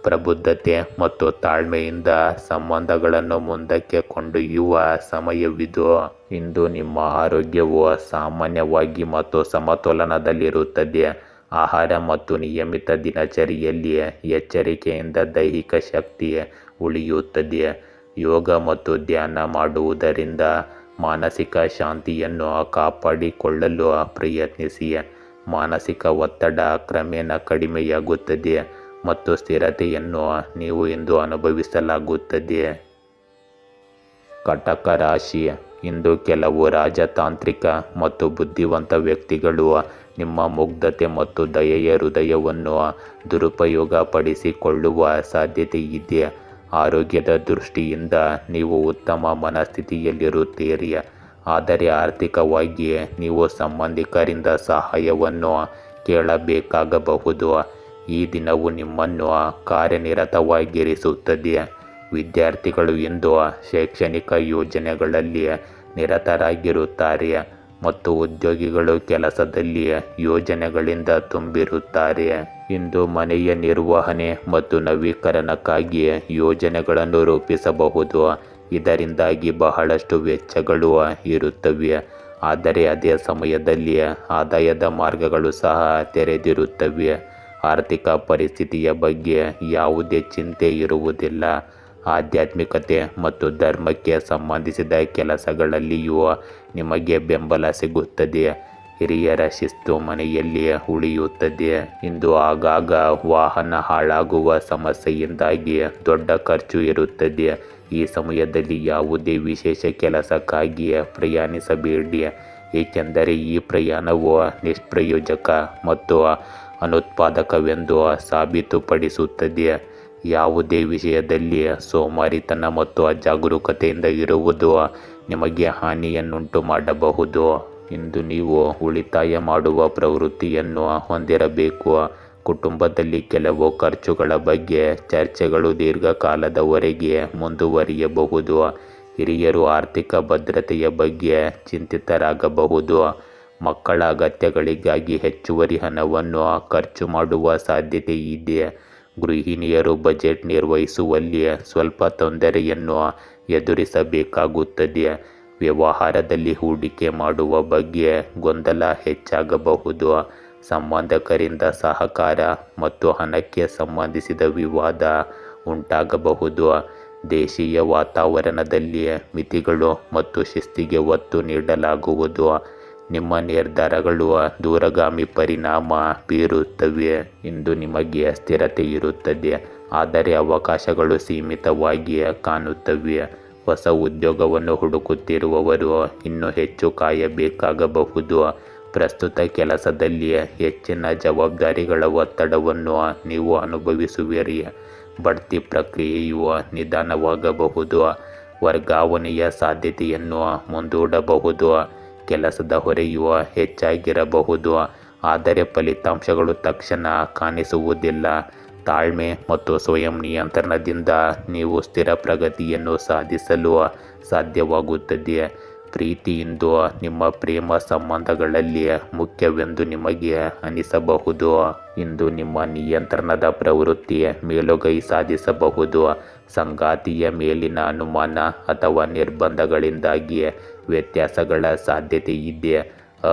ಪ್ರಬುದ್ಧತೆ ಮತ್ತು ತಾಳ್ಮೆಯಿಂದ ಸಂಬಂಧಗಳನ್ನು ಮುಂದಕ್ಕೆ ಕೊಂಡೊಯ್ಯುವ ಸಮಯವಿದು. ಇಂದು ನಿಮ್ಮ ಆರೋಗ್ಯವು ಸಾಮಾನ್ಯವಾಗಿ ಮತ್ತು ಸಮತೋಲನದಲ್ಲಿರುತ್ತದೆ. ಆಹಾರ ಮತ್ತು ನಿಯಮಿತ ದಿನಚರಿಯಲ್ಲಿ ಎಚ್ಚರಿಕೆಯಿಂದ ದೈಹಿಕ ಶಕ್ತಿ ಉಳಿಯುತ್ತದೆ. ಯೋಗ ಮತ್ತು ಧ್ಯಾನ ಮಾಡುವುದರಿಂದ ಮಾನಸಿಕ ಶಾಂತಿಯನ್ನು ಕಾಪಾಡಿಕೊಳ್ಳಲು ಪ್ರಯತ್ನಿಸಿ. ಮಾನಸಿಕ ಒತ್ತಡ ಕ್ರಮೇಣ ಕಡಿಮೆಯಾಗುತ್ತದೆ ಮತ್ತು ಸ್ಥಿರತೆಯನ್ನು ನೀವು ಇಂದು ಅನುಭವಿಸಲಾಗುತ್ತದೆ. ಕಟಕ ರಾಶಿ. ಇಂದು ಕೆಲವು ರಾಜತಾಂತ್ರಿಕ ಮತ್ತು ಬುದ್ಧಿವಂತ ವ್ಯಕ್ತಿಗಳು ನಿಮ್ಮ ಮುಗ್ಧತೆ ಮತ್ತು ದಯೆಯ ಹೃದಯವನ್ನು ದುರುಪಯೋಗಪಡಿಸಿಕೊಳ್ಳುವ ಸಾಧ್ಯತೆ ಇದೆ. ಆರೋಗ್ಯದ ದೃಷ್ಟಿಯಿಂದ ನೀವು ಉತ್ತಮ ಮನಸ್ಥಿತಿಯಲ್ಲಿರುತ್ತೀರಿ, ಆದರೆ ಆರ್ಥಿಕವಾಗಿ ನೀವು ಸಂಬಂಧಿಕರಿಂದ ಸಹಾಯವನ್ನು ಕೇಳಬೇಕಾಗಬಹುದು. ಈ ದಿನವು ನಿಮ್ಮನ್ನು ಕಾರ್ಯನಿರತವಾಗಿರಿಸುತ್ತದೆ. ವಿದ್ಯಾರ್ಥಿಗಳು ಇಂದು ಶೈಕ್ಷಣಿಕ ಯೋಜನೆಗಳಲ್ಲಿ ನಿರತರಾಗಿರುತ್ತಾರೆ ಮತ್ತು ಉದ್ಯೋಗಿಗಳು ಕೆಲಸದಲ್ಲಿ ಯೋಜನೆಗಳಿಂದ ತುಂಬಿರುತ್ತಾರೆ. ಇಂದು ಮನೆಯ ನಿರ್ವಹಣೆ ಮತ್ತು ನವೀಕರಣಕ್ಕಾಗಿ ಯೋಜನೆಗಳನ್ನು ರೂಪಿಸಬಹುದು. ಇದರಿಂದಾಗಿ ಬಹಳಷ್ಟು ವೆಚ್ಚಗಳು ಇರುತ್ತವೆ, ಆದರೆ ಅದೇ ಸಮಯದಲ್ಲಿ ಆದಾಯದ ಮಾರ್ಗಗಳು ಸಹ ತೆರೆದಿರುತ್ತವೆ. ಆರ್ಥಿಕ ಪರಿಸ್ಥಿತಿಯ ಬಗ್ಗೆ ಯಾವುದೇ ಚಿಂತೆ ಇರುವುದಿಲ್ಲ. ಆಧ್ಯಾತ್ಮಿಕತೆ ಮತ್ತು ಧರ್ಮಕ್ಕೆ ಸಂಬಂಧಿಸಿದ ಕೆಲಸಗಳಲ್ಲಿಯೂ ನಿಮಗೆ ಬೆಂಬಲ ಸಿಗುತ್ತದೆ. ಹಿರಿಯರ ಶಿಸ್ತು ಮನೆಯಲ್ಲಿ ಉಳಿಯುತ್ತದೆ. ಇಂದು ಆಗಾಗ ವಾಹನ ಹಾಳಾಗುವ ಸಮಸ್ಯೆಯಿಂದಾಗಿ ದೊಡ್ಡ ಖರ್ಚು ಇರುತ್ತದೆ. ಈ ಸಮಯದಲ್ಲಿ ಯಾವುದೇ ವಿಶೇಷ ಕೆಲಸಕ್ಕಾಗಿ ಪ್ರಯಾಣಿಸಬೇಡಿ, ಏಕೆಂದರೆ ಈ ಪ್ರಯಾಣವು ನಿಷ್ಪ್ರಯೋಜಕ ಮತ್ತು ಅನುತ್ಪಾದಕವೆಂದು ಸಾಬೀತುಪಡಿಸುತ್ತದೆ. ಯಾವುದೇ ವಿಷಯದಲ್ಲಿ ಸೋಮಾರಿತನ ಮತ್ತು ಅಜಾಗರೂಕತೆಯಿಂದ ಇರುವುದು ನಿಮಗೆ ಹಾನಿಯನ್ನುಂಟು ಮಾಡಬಹುದು. ಇಂದು ನೀವು ಉಳಿತಾಯ ಮಾಡುವ ಪ್ರವೃತ್ತಿಯನ್ನು ಹೊಂದಿರಬೇಕು. ಕುಟುಂಬದಲ್ಲಿ ಕೆಲವು ಖರ್ಚುಗಳ ಬಗ್ಗೆ ಚರ್ಚೆಗಳು ದೀರ್ಘಕಾಲದವರೆಗೆ ಮುಂದುವರಿಯಬಹುದು. ಹಿರಿಯರು ಆರ್ಥಿಕ ಭದ್ರತೆಯ ಬಗ್ಗೆ ಚಿಂತಿತರಾಗಬಹುದು. ಮಕ್ಕಳ ಅಗತ್ಯಗಳಿಗಾಗಿ ಹೆಚ್ಚುವರಿ ಹಣವನ್ನು ಖರ್ಚು ಮಾಡುವ ಸಾಧ್ಯತೆ ಇದೆ. ಗೃಹಿಣಿಯರು ಬಜೆಟ್ ನಿರ್ವಹಿಸುವಲ್ಲಿ ಸ್ವಲ್ಪ ತೊಂದರೆಯನ್ನು ಎದುರಿಸಬೇಕಾಗುತ್ತದೆ. ವ್ಯವಹಾರದಲ್ಲಿ ಹೂಡಿಕೆ ಮಾಡುವ ಬಗ್ಗೆ ಗೊಂದಲ ಹೆಚ್ಚಾಗಬಹುದು. ಸಂಬಂಧಿಕರಿಂದ ಸಹಕಾರ ಮತ್ತು ಹಣಕ್ಕೆ ಸಂಬಂಧಿಸಿದ ವಿವಾದ ಉಂಟಾಗಬಹುದು. ದೇಶೀಯ ವಾತಾವರಣದಲ್ಲಿ ಮಿತಿಗಳು ಮತ್ತು ಶಿಸ್ತಿಗೆ ಒತ್ತು ನೀಡಲಾಗುವುದು. ನಿಮ್ಮ ನಿರ್ಧಾರಗಳು ದೂರಗಾಮಿ ಪರಿಣಾಮ ಬೀರುತ್ತವೆ. ಇಂದು ನಿಮಗೆ ಸ್ಥಿರತೆ ಇರುತ್ತದೆ, ಆದರೆ ಅವಕಾಶಗಳು ಸೀಮಿತವಾಗಿ ಕಾಣುತ್ತವೆ. ಹೊಸ ಉದ್ಯೋಗವನ್ನು ಹುಡುಕುತ್ತಿರುವವರು ಇನ್ನೂ ಹೆಚ್ಚು ಕಾಯಬೇಕಾಗಬಹುದು. ಪ್ರಸ್ತುತ ಕೆಲಸದಲ್ಲಿ ಹೆಚ್ಚಿನ ಜವಾಬ್ದಾರಿಗಳ ಒತ್ತಡವನ್ನು ನೀವು ಅನುಭವಿಸುವಿರಿ. ಬಡ್ತಿ ಪ್ರಕ್ರಿಯೆಯು ನಿಧಾನವಾಗಬಹುದು. ವರ್ಗಾವಣೆಯ ಸಾಧ್ಯತೆಯನ್ನು ಮುಂದೂಡಬಹುದು. ಕೆಲಸದ ಹೊರೆಯು ಹೆಚ್ಚಾಗಿರಬಹುದು, ಆದರೆ ಫಲಿತಾಂಶಗಳು ತಕ್ಷಣ ಕಾಣಿಸುವುದಿಲ್ಲ. ತಾಳ್ಮೆ ಮತ್ತು ಸ್ವಯಂ ನಿಯಂತ್ರಣದಿಂದ ನೀವು ಸ್ಥಿರ ಪ್ರಗತಿಯನ್ನು ಸಾಧಿಸಲು ಸಾಧ್ಯವಾಗುತ್ತದೆ. ಪ್ರೀತಿ ಇಂದು ನಿಮ್ಮ ಪ್ರೇಮ ಸಂಬಂಧಗಳಲ್ಲಿ ಮುಖ್ಯವೆಂದು ನಿಮಗೆ ಅನಿಸಬಹುದು. ಇಂದು ನಿಮ್ಮ ನಿಯಂತ್ರಣದ ಪ್ರವೃತ್ತಿ ಮೇಲುಗೈ ಸಾಧಿಸಬಹುದು. ಸಂಗಾತಿಯ ಮೇಲಿನ ಅನುಮಾನ ಅಥವಾ ನಿರ್ಬಂಧಗಳಿಂದಾಗಿ ವ್ಯತ್ಯಾಸಗಳ ಸಾಧ್ಯತೆ ಇದೆ.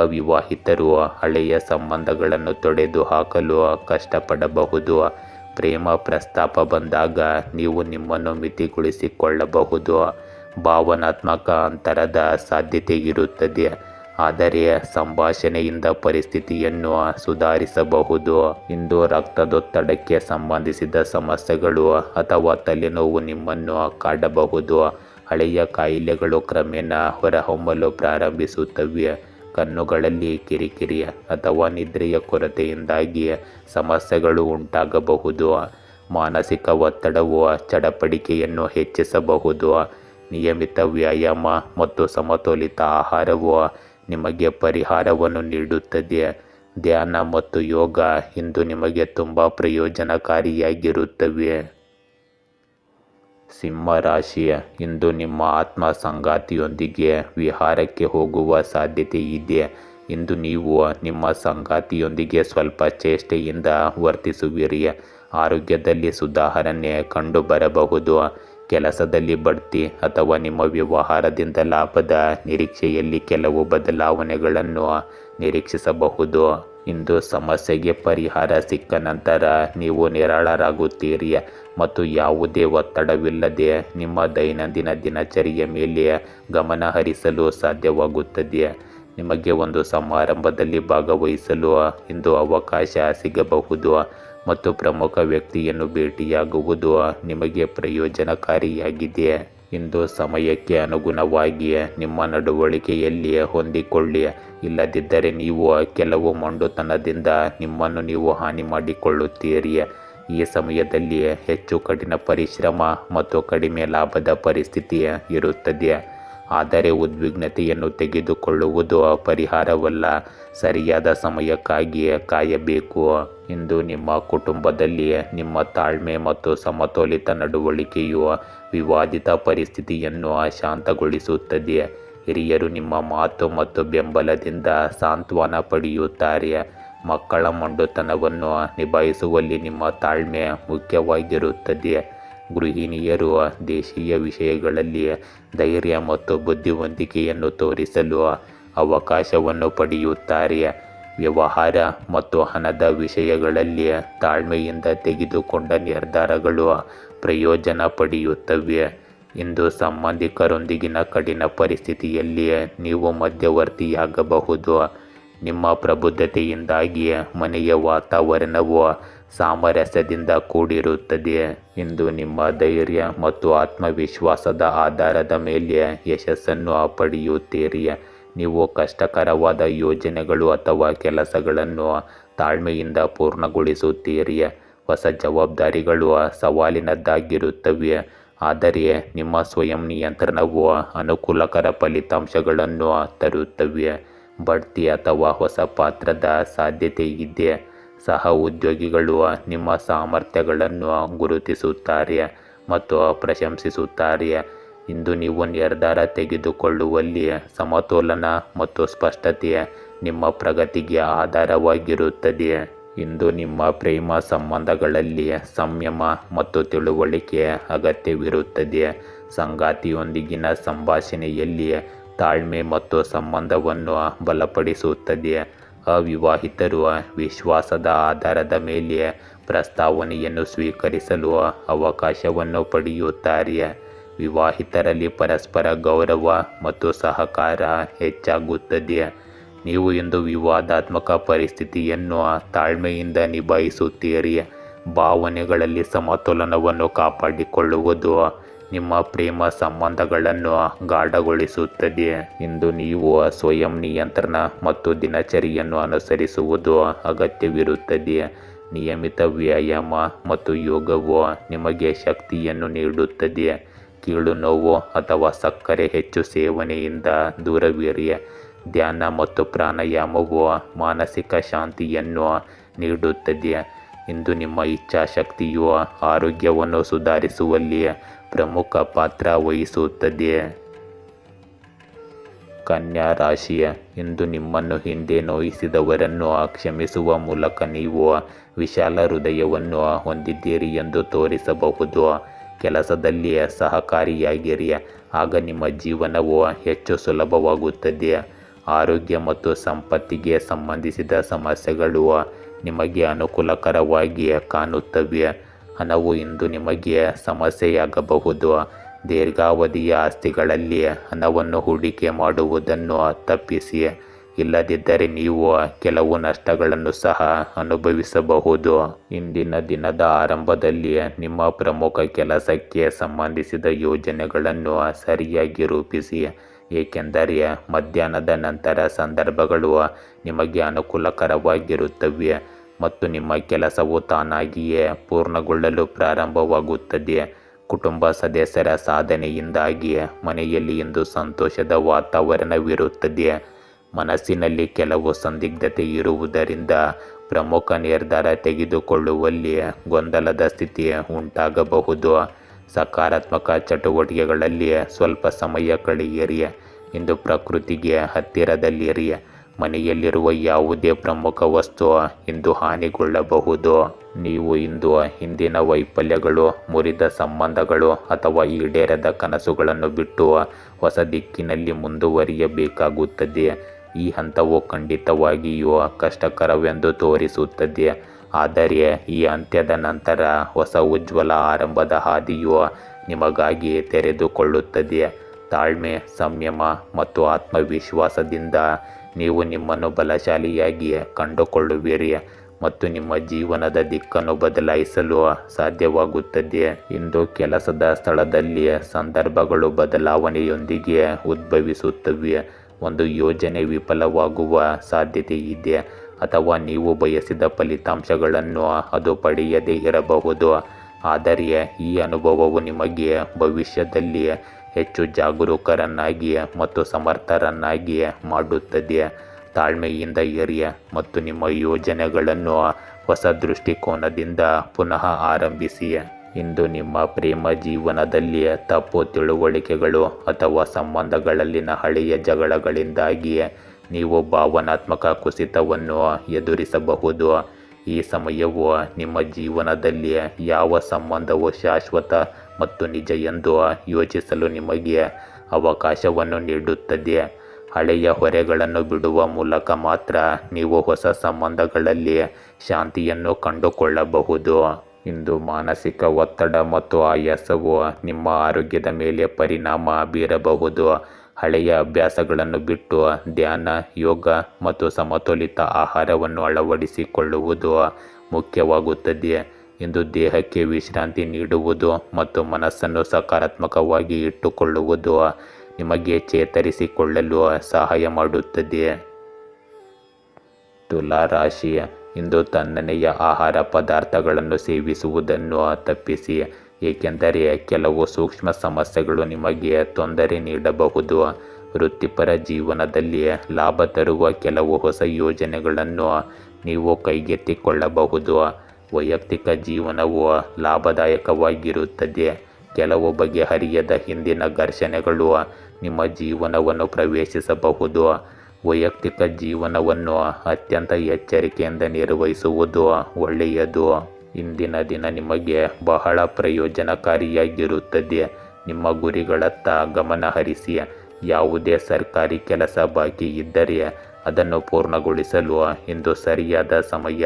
ಅವಿವಾಹಿತರು ಹಳೆಯ ಸಂಬಂಧಗಳನ್ನು ತೊಡೆದು ಹಾಕಲು ಕಷ್ಟಪಡಬಹುದು. ಪ್ರೇಮ ಪ್ರಸ್ತಾಪ ಬಂದಾಗ ನೀವು ನಿಮ್ಮನ್ನು ಮಿತಿಗೊಳಿಸಿಕೊಳ್ಳಬಹುದು. ಭಾವನಾತ್ಮಕ ಅಂತರದ ಸಾಧ್ಯತೆ ಇರುತ್ತದೆ, ಆದರೆ ಸಂಭಾಷಣೆಯಿಂದ ಪರಿಸ್ಥಿತಿಯನ್ನು ಸುಧಾರಿಸಬಹುದು. ಇಂದು ರಕ್ತದೊತ್ತಡಕ್ಕೆ ಸಂಬಂಧಿಸಿದ ಸಮಸ್ಯೆಗಳು ಅಥವಾ ತಲೆನೋವು ನಿಮ್ಮನ್ನು ಕಾಡಬಹುದು. ಹಳೆಯ ಕಾಯಿಲೆಗಳು ಕ್ರಮೇಣ ಹೊರಹೊಮ್ಮಲು ಪ್ರಾರಂಭಿಸುತ್ತವೆ. ಕಣ್ಣುಗಳಲ್ಲಿ ಕಿರಿಕಿರಿ ಅಥವಾ ನಿದ್ರೆಯ ಕೊರತೆಯಿಂದಾಗಿ ಸಮಸ್ಯೆಗಳು ಉಂಟಾಗಬಹುದು. ಮಾನಸಿಕ ಒತ್ತಡವು ಚಡಪಡಿಕೆಯನ್ನು ಹೆಚ್ಚಿಸಬಹುದು. ನಿಯಮಿತ ವ್ಯಾಯಾಮ ಮತ್ತು ಸಮತೋಲಿತ ಆಹಾರವು ನಿಮಗೆ ಪರಿಹಾರವನ್ನು ನೀಡುತ್ತದೆ. ಧ್ಯಾನ ಮತ್ತು ಯೋಗ ಇಂದು ನಿಮಗೆ ತುಂಬ ಪ್ರಯೋಜನಕಾರಿಯಾಗಿರುತ್ತವೆ. ಸಿಂಹ ರಾಶಿ, ಇಂದು ನಿಮ್ಮ ಆತ್ಮ ಸಂಗಾತಿಯೊಂದಿಗೆ ವಿಹಾರಕ್ಕೆ ಹೋಗುವ ಸಾಧ್ಯತೆ ಇದೆ. ಇಂದು ನೀವು ನಿಮ್ಮ ಸಂಗಾತಿಯೊಂದಿಗೆ ಸ್ವಲ್ಪ ಚೇಷ್ಟೆಯಿಂದ ವರ್ತಿಸುವಿರಿ. ಆರೋಗ್ಯದಲ್ಲಿ ಸುಧಾರಣೆ ಕಂಡುಬರಬಹುದು. ಕೆಲಸದಲ್ಲಿ ಬಡ್ತಿ ಅಥವಾ ನಿಮ್ಮ ವ್ಯವಹಾರದಿಂದ ಲಾಭದ ನಿರೀಕ್ಷೆಯಲ್ಲಿ ಕೆಲವು ಬದಲಾವಣೆಗಳನ್ನು ನಿರೀಕ್ಷಿಸಬಹುದು. ಇಂದು ಸಮಸ್ಯೆಗೆ ಪರಿಹಾರ ಸಿಕ್ಕ ನಂತರ ನೀವು ನಿರಾಳರಾಗುತ್ತೀರಿ ಮತ್ತು ಯಾವುದೇ ಒತ್ತಡವಿಲ್ಲದೆ ನಿಮ್ಮ ದೈನಂದಿನ ದಿನಚರಿಯ ಮೇಲೆ ಗಮನ ಹರಿಸಲು ಸಾಧ್ಯವಾಗುತ್ತದೆ. ನಿಮಗೆ ಒಂದು ಸಮಾರಂಭದಲ್ಲಿ ಭಾಗವಹಿಸಲು ಇಂದು ಅವಕಾಶ ಸಿಗಬಹುದು ಮತ್ತು ಪ್ರಮುಖ ವ್ಯಕ್ತಿಯನ್ನು ಭೇಟಿಯಾಗುವುದು ನಿಮಗೆ ಪ್ರಯೋಜನಕಾರಿಯಾಗಿದೆ. ಇಂದು ಸಮಯಕ್ಕೆ ಅನುಗುಣವಾಗಿ ನಿಮ್ಮ ನಡವಳಿಕೆಯಲ್ಲಿ ಹೊಂದಿಕೊಳ್ಳಿ. ಇಲ್ಲದಿದ್ದರೆ ನೀವು ಕೆಲವು ಮೊಂಡುತನದಿಂದ ನಿಮ್ಮನ್ನು ನೀವು ಹಾನಿ ಮಾಡಿಕೊಳ್ಳುತ್ತೀರಿ. ಈ ಸಮಯದಲ್ಲಿ ಹೆಚ್ಚು ಕಠಿಣ ಪರಿಶ್ರಮ ಮತ್ತು ಕಡಿಮೆ ಲಾಭದ ಪರಿಸ್ಥಿತಿ ಇರುತ್ತದೆ. ಆದರೆ ಉದ್ವಿಗ್ನತೆಯನ್ನು ತೆಗೆದುಕೊಳ್ಳುವುದು ಪರಿಹಾರವಲ್ಲ. ಸರಿಯಾದ ಸಮಯಕ್ಕಾಗಿ ಕಾಯಬೇಕು. ಇಂದು ನಿಮ್ಮ ಕುಟುಂಬದಲ್ಲಿ ನಿಮ್ಮ ತಾಳ್ಮೆ ಮತ್ತು ಸಮತೋಲಿತ ನಡವಳಿಕೆಯು ವಿವಾದಿತ ಪರಿಸ್ಥಿತಿಯನ್ನು ಶಾಂತಗೊಳಿಸುತ್ತದೆ. ಹಿರಿಯರು ನಿಮ್ಮ ಮಾತು ಮತ್ತು ಬೆಂಬಲದಿಂದ ಸಾಂತ್ವನ ಪಡೆಯುತ್ತಾರೆ. ಮಕ್ಕಳ ಮೊಂಡುತನವನ್ನು ನಿಭಾಯಿಸುವಲ್ಲಿ ನಿಮ್ಮ ತಾಳ್ಮೆ ಮುಖ್ಯವಾಗಿರುತ್ತದೆ. ಗೃಹಿಣಿಯರು ದೇಶೀಯ ವಿಷಯಗಳಲ್ಲಿ ಧೈರ್ಯ ಮತ್ತು ಬುದ್ಧಿವಂತಿಕೆಯನ್ನು ತೋರಿಸಲು ಅವಕಾಶವನ್ನು ಪಡೆಯುತ್ತಾರೆ. ವ್ಯವಹಾರ ಮತ್ತು ಹಣದ ವಿಷಯಗಳಲ್ಲಿ ತಾಳ್ಮೆಯಿಂದ ತೆಗೆದುಕೊಂಡ ನಿರ್ಧಾರಗಳು ಪ್ರಯೋಜನ ಪಡೆಯುತ್ತವೆ. ಇಂದು ಸಂಬಂಧಿಕರೊಂದಿಗಿನ ಕಠಿಣ ಪರಿಸ್ಥಿತಿಯಲ್ಲಿ ನೀವು ಮಧ್ಯವರ್ತಿಯಾಗಬಹುದು. ನಿಮ್ಮ ಪ್ರಬುದ್ಧತೆಯಿಂದಾಗಿ ಮನೆಯ ವಾತಾವರಣವು ಸಾಮರಸ್ಯದಿಂದ ಕೂಡಿರುತ್ತದೆ. ಇಂದು ನಿಮ್ಮ ಧೈರ್ಯ ಮತ್ತು ಆತ್ಮವಿಶ್ವಾಸದ ಆಧಾರದ ಮೇಲೆ ಯಶಸ್ಸನ್ನು ಪಡೆಯುತ್ತೀರಿ. ನೀವು ಕಷ್ಟಕರವಾದ ಯೋಜನೆಗಳು ಅಥವಾ ಕೆಲಸಗಳನ್ನು ತಾಳ್ಮೆಯಿಂದ ಪೂರ್ಣಗೊಳಿಸುತ್ತೀರಿ. ಹೊಸ ಜವಾಬ್ದಾರಿಗಳು ಸವಾಲಿನದ್ದಾಗಿರುತ್ತವೆ, ಆದರೆ ನಿಮ್ಮ ಸ್ವಯಂ ನಿಯಂತ್ರಣವು ಅನುಕೂಲಕರ ಫಲಿತಾಂಶಗಳನ್ನು ತರುತ್ತವೆ. ಬಡ್ತಿ ಅಥವಾ ಹೊಸ ಪಾತ್ರದ ಸಾಧ್ಯತೆ ಇದೆ. ಸಹ ಉದ್ಯೋಗಿಗಳು ನಿಮ್ಮ ಸಾಮರ್ಥ್ಯಗಳನ್ನು ಗುರುತಿಸುತ್ತಾರೆ ಮತ್ತು ಪ್ರಶಂಸಿಸುತ್ತಾರೆ. ಇಂದು ನೀವು ನಿರ್ಧಾರ ತೆಗೆದುಕೊಳ್ಳುವಲ್ಲಿ ಸಮತೋಲನ ಮತ್ತು ಸ್ಪಷ್ಟತೆ ನಿಮ್ಮ ಪ್ರಗತಿಗೆ ಆಧಾರವಾಗಿರುತ್ತದೆ. ಇಂದು ನಿಮ್ಮ ಪ್ರೇಮ ಸಂಬಂಧಗಳಲ್ಲಿ ಸಂಯಮ ಮತ್ತು ತಿಳುವಳಿಕೆ ಅಗತ್ಯವಿರುತ್ತದೆ. ಸಂಗಾತಿಯೊಂದಿಗಿನ ಸಂಭಾಷಣೆಯಲ್ಲಿ ತಾಳ್ಮೆ ಮತ್ತು ಸಂಬಂಧವನ್ನು ಬಲಪಡಿಸುತ್ತದೆ. ಅವಿವಾಹಿತರು ವಿಶ್ವಾಸದ ಆಧಾರದ ಮೇಲೆ ಪ್ರಸ್ತಾವನೆಯನ್ನು ಸ್ವೀಕರಿಸಲು ಅವಕಾಶವನ್ನು ಪಡೆಯುತ್ತಾರೆ. ವಿವಾಹಿತರಲ್ಲಿ ಪರಸ್ಪರ ಗೌರವ ಮತ್ತು ಸಹಕಾರ ಹೆಚ್ಚಾಗುತ್ತದೆ. ನೀವು ಇಂದು ವಿವಾದಾತ್ಮಕ ಪರಿಸ್ಥಿತಿಯನ್ನು ತಾಳ್ಮೆಯಿಂದ ನಿಭಾಯಿಸುತ್ತೀರಿ. ಭಾವನೆಗಳಲ್ಲಿ ಸಮತೋಲನವನ್ನು ಕಾಪಾಡಿಕೊಳ್ಳುವುದು ನಿಮ್ಮ ಪ್ರೇಮ ಸಂಬಂಧಗಳನ್ನು ಗಾಢಗೊಳಿಸುತ್ತದೆ. ಇಂದು ನೀವು ಸ್ವಯಂ ನಿಯಂತ್ರಣ ಮತ್ತು ದಿನಚರಿಯನ್ನು ಅನುಸರಿಸುವುದು ಅಗತ್ಯವಿರುತ್ತದೆ. ನಿಯಮಿತ ವ್ಯಾಯಾಮ ಮತ್ತು ಯೋಗವು ನಿಮಗೆ ಶಕ್ತಿಯನ್ನು ನೀಡುತ್ತದೆ. ಕೀಲು ನೋವು ಅಥವಾ ಸಕ್ಕರೆ ಹೆಚ್ಚು ಸೇವನೆಯಿಂದ ದೂರವಿರಿ. ಧ್ಯಾನ ಮತ್ತು ಪ್ರಾಣಾಯಾಮವು ಮಾನಸಿಕ ಶಾಂತಿಯನ್ನು ನೀಡುತ್ತದೆ. ಇಂದು ನಿಮ್ಮ ಇಚ್ಛಾಶಕ್ತಿಯು ಆರೋಗ್ಯವನ್ನು ಸುಧಾರಿಸುವಲ್ಲಿ ಪ್ರಮುಖ ಪಾತ್ರ ವಹಿಸುತ್ತದೆ. ಕನ್ಯಾ ರಾಶಿಯ ಇಂದು ನಿಮ್ಮನ್ನು ಹಿಂದೆ ನೋಯಿಸಿದವರನ್ನು ಕ್ಷಮಿಸುವ ಮೂಲಕ ನೀವು ವಿಶಾಲ ಹೃದಯವನ್ನು ಹೊಂದಿದ್ದೀರಿ ಎಂದು ತೋರಿಸಬಹುದು. ಕೆಲಸದಲ್ಲಿ ಸಹಕಾರಿಯಾಗಿರಿ, ಆಗ ನಿಮ್ಮ ಜೀವನವು ಹೆಚ್ಚು ಸುಲಭವಾಗುತ್ತದೆ. ಆರೋಗ್ಯ ಮತ್ತು ಸಂಪತ್ತಿಗೆ ಸಂಬಂಧಿಸಿದ ಸಮಸ್ಯೆಗಳು ನಿಮಗೆ ಅನುಕೂಲಕರವಾಗಿ ಕಾಣುತ್ತವೆ. ಹಣವು ಇಂದು ನಿಮಗೆ ಸಮಸ್ಯೆಯಾಗಬಹುದು. ದೀರ್ಘಾವಧಿಯ ಆಸ್ತಿಗಳಲ್ಲಿ ಹಣವನ್ನು ಹೂಡಿಕೆ ಮಾಡುವುದನ್ನು ತಪ್ಪಿಸಿ, ಇಲ್ಲದಿದ್ದರೆ ನೀವು ಕೆಲವು ನಷ್ಟಗಳನ್ನು ಸಹ ಅನುಭವಿಸಬಹುದು. ಇಂದಿನ ದಿನದ ಆರಂಭದಲ್ಲಿ ನಿಮ್ಮ ಪ್ರಮುಖ ಕೆಲಸಕ್ಕೆ ಸಂಬಂಧಿಸಿದ ಯೋಜನೆಗಳನ್ನು ಸರಿಯಾಗಿ ರೂಪಿಸಿ, ಏಕೆಂದರೆ ಮಧ್ಯಾಹ್ನದ ನಂತರ ಸಂದರ್ಭಗಳು ನಿಮಗೆ ಅನುಕೂಲಕರವಾಗಿರುತ್ತವೆ ಮತ್ತು ನಿಮ್ಮ ಕೆಲಸವು ತಾನಾಗಿಯೇ ಪೂರ್ಣಗೊಳ್ಳಲು ಪ್ರಾರಂಭವಾಗುತ್ತದೆ. ಕುಟುಂಬ ಸದಸ್ಯರ ಸಾಧನೆಯಿಂದಾಗಿ ಮನೆಯಲ್ಲಿ ಇಂದು ಸಂತೋಷದ ವಾತಾವರಣವಿರುತ್ತದೆ. ಮನಸ್ಸಿನಲ್ಲಿ ಕೆಲವು ಸಂದಿಗ್ಧತೆ ಇರುವುದರಿಂದ ಪ್ರಮುಖ ನಿರ್ಧಾರ ತೆಗೆದುಕೊಳ್ಳುವಲ್ಲಿ ಗೊಂದಲದ ಸ್ಥಿತಿ ಉಂಟಾಗಬಹುದು. ಸಕಾರಾತ್ಮಕ ಚಟುವಟಿಕೆಗಳಲ್ಲಿ ಸ್ವಲ್ಪ ಸಮಯ ಕಳೆಯಿರಿ. ಇಂದು ಪ್ರಕೃತಿಗೆ ಹತ್ತಿರದಲ್ಲಿರಿ. ಮನೆಯಲ್ಲಿರುವ ಯಾವುದೇ ಪ್ರಮುಖ ವಸ್ತು ಇಂದು ಹಾನಿಗೊಳ್ಳಬಹುದು. ನೀವು ಇಂದು ಹಿಂದಿನ ವೈಫಲ್ಯಗಳು, ಮುರಿದ ಸಂಬಂಧಗಳು ಅಥವಾ ಈಡೇರದ ಕನಸುಗಳನ್ನು ಬಿಟ್ಟು ಹೊಸ ದಿಕ್ಕಿನಲ್ಲಿ ಮುಂದುವರಿಯಬೇಕಾಗುತ್ತದೆ. ಈ ಹಂತವು ಖಂಡಿತವಾಗಿಯೂ ಕಷ್ಟಕರವೆಂದು ತೋರಿಸುತ್ತದೆ, ಆದರೆ ಈ ಅಂತ್ಯದ ನಂತರ ಹೊಸ ಉಜ್ವಲ ಆರಂಭದ ಹಾದಿಯು ನಿಮಗಾಗಿ ತೆರೆದುಕೊಳ್ಳುತ್ತದೆ. ತಾಳ್ಮೆ, ಸಂಯಮ ಮತ್ತು ಆತ್ಮವಿಶ್ವಾಸದಿಂದ ನೀವು ನಿಮ್ಮನ್ನು ಬಲಶಾಲಿಯಾಗಿ ಕಂಡುಕೊಳ್ಳುವಿರಿ ಮತ್ತು ನಿಮ್ಮ ಜೀವನದ ದಿಕ್ಕನ್ನು ಬದಲಾಯಿಸಲು ಸಾಧ್ಯವಾಗುತ್ತದೆ. ಇಂದು ಕೆಲಸದ ಸ್ಥಳದಲ್ಲಿ ಸಂದರ್ಭಗಳು ಬದಲಾವಣೆಯೊಂದಿಗೆ ಉದ್ಭವಿಸುತ್ತವೆ. ಒಂದು ಯೋಜನೆ ವಿಫಲವಾಗುವ ಸಾಧ್ಯತೆ ಇದೆ ಅಥವಾ ನೀವು ಬಯಸಿದ ಫಲಿತಾಂಶಗಳನ್ನು ಅದು ಪಡೆಯದೇ ಇರಬಹುದು. ಆದರೆ ಈ ಅನುಭವವು ನಿಮಗೆ ಭವಿಷ್ಯದಲ್ಲಿ ಹೆಚ್ಚು ಜಾಗರೂಕರನ್ನಾಗಿ ಮತ್ತು ಸಮರ್ಥರನ್ನಾಗಿ ಮಾಡುತ್ತದೆ. ತಾಳ್ಮೆಯಿಂದ ಇರಿ ಮತ್ತು ನಿಮ್ಮ ಯೋಜನೆಗಳನ್ನು ಹೊಸ ದೃಷ್ಟಿಕೋನದಿಂದ ಪುನಃ ಆರಂಭಿಸಿ. ಇಂದು ನಿಮ್ಮ ಪ್ರೇಮ ಜೀವನದಲ್ಲಿ ತಪ್ಪು ತಿಳುವಳಿಕೆಗಳು ಅಥವಾ ಸಂಬಂಧಗಳಲ್ಲಿನ ಹಳೆಯ ಜಗಳಗಳಿಂದಾಗಿ ನೀವು ಭಾವನಾತ್ಮಕ ಕುಸಿತವನ್ನು ಎದುರಿಸಬಹುದು. ಈ ಸಮಯವು ನಿಮ್ಮ ಜೀವನದಲ್ಲಿ ಯಾವ ಸಂಬಂಧವು ಶಾಶ್ವತ ಮತ್ತು ನಿಜ ಎಂದು ಯೋಚಿಸಲು ನಿಮಗೆ ಅವಕಾಶವನ್ನು ನೀಡುತ್ತದೆ. ಹಳೆಯ ಹೊರೆಗಳನ್ನು ಬಿಡುವ ಮೂಲಕ ಮಾತ್ರ ನೀವು ಹೊಸ ಸಂಬಂಧಗಳಲ್ಲಿ ಶಾಂತಿಯನ್ನು ಕಂಡುಕೊಳ್ಳಬಹುದು. ಇಂದು ಮಾನಸಿಕ ಒತ್ತಡ ಮತ್ತು ಆಯಾಸವು ನಿಮ್ಮ ಆರೋಗ್ಯದ ಮೇಲೆ ಪರಿಣಾಮ ಬೀರಬಹುದು. ಹಳೆಯ ಅಭ್ಯಾಸಗಳನ್ನು ಬಿಟ್ಟು ಧ್ಯಾನ, ಯೋಗ ಮತ್ತು ಸಮತೋಲಿತ ಆಹಾರವನ್ನು ಅಳವಡಿಸಿಕೊಳ್ಳುವುದು ಮುಖ್ಯವಾಗುತ್ತದೆ. ಇಂದು ದೇಹಕ್ಕೆ ವಿಶ್ರಾಂತಿ ನೀಡುವುದು ಮತ್ತು ಮನಸ್ಸನ್ನು ಸಕಾರಾತ್ಮಕವಾಗಿ ಇಟ್ಟುಕೊಳ್ಳುವುದು ನಿಮಗೆ ಚೇತರಿಸಿಕೊಳ್ಳಲು ಸಹಾಯ ಮಾಡುತ್ತದೆ. ತುಲಾ ರಾಶಿ ಇಂದು ತಣ್ಣನೆಯ ಆಹಾರ ಪದಾರ್ಥಗಳನ್ನು ಸೇವಿಸುವುದನ್ನು ತಪ್ಪಿಸಿ, ಏಕೆಂದರೆ ಕೆಲವು ಸೂಕ್ಷ್ಮ ಸಮಸ್ಯೆಗಳು ನಿಮಗೆ ತೊಂದರೆ ನೀಡಬಹುದು. ವೃತ್ತಿಪರ ಜೀವನದಲ್ಲಿ ಲಾಭ ತರುವ ಕೆಲವು ಹೊಸ ಯೋಜನೆಗಳನ್ನು ನೀವು ಕೈಗೆತ್ತಿಕೊಳ್ಳಬಹುದು. ವೈಯಕ್ತಿಕ ಜೀವನವು ಲಾಭದಾಯಕವಾಗಿರುತ್ತದೆ. ಕೆಲವು ಬಗೆಹರಿಯದ ಹಿಂದಿನ ಘರ್ಷಣೆಗಳು ನಿಮ್ಮ ಜೀವನವನ್ನು ಪ್ರವೇಶಿಸಬಹುದು. ವೈಯಕ್ತಿಕ ಜೀವನವನ್ನು ಅತ್ಯಂತ ಎಚ್ಚರಿಕೆಯಿಂದ ನಿರ್ವಹಿಸುವುದು ಒಳ್ಳೆಯದು. ಇಂದಿನ ದಿನ ನಿಮಗೆ ಬಹಳ ಪ್ರಯೋಜನಕಾರಿಯಾಗಿರುತ್ತದೆ. ನಿಮ್ಮ ಗುರಿಗಳತ್ತ ಗಮನ ಹರಿಸಿ. ಯಾವುದೇ ಸರ್ಕಾರಿ ಕೆಲಸ ಬಾಕಿ ಇದ್ದರೆ ಅದನ್ನು ಪೂರ್ಣಗೊಳಿಸಲು ಇಂದು ಸರಿಯಾದ ಸಮಯ.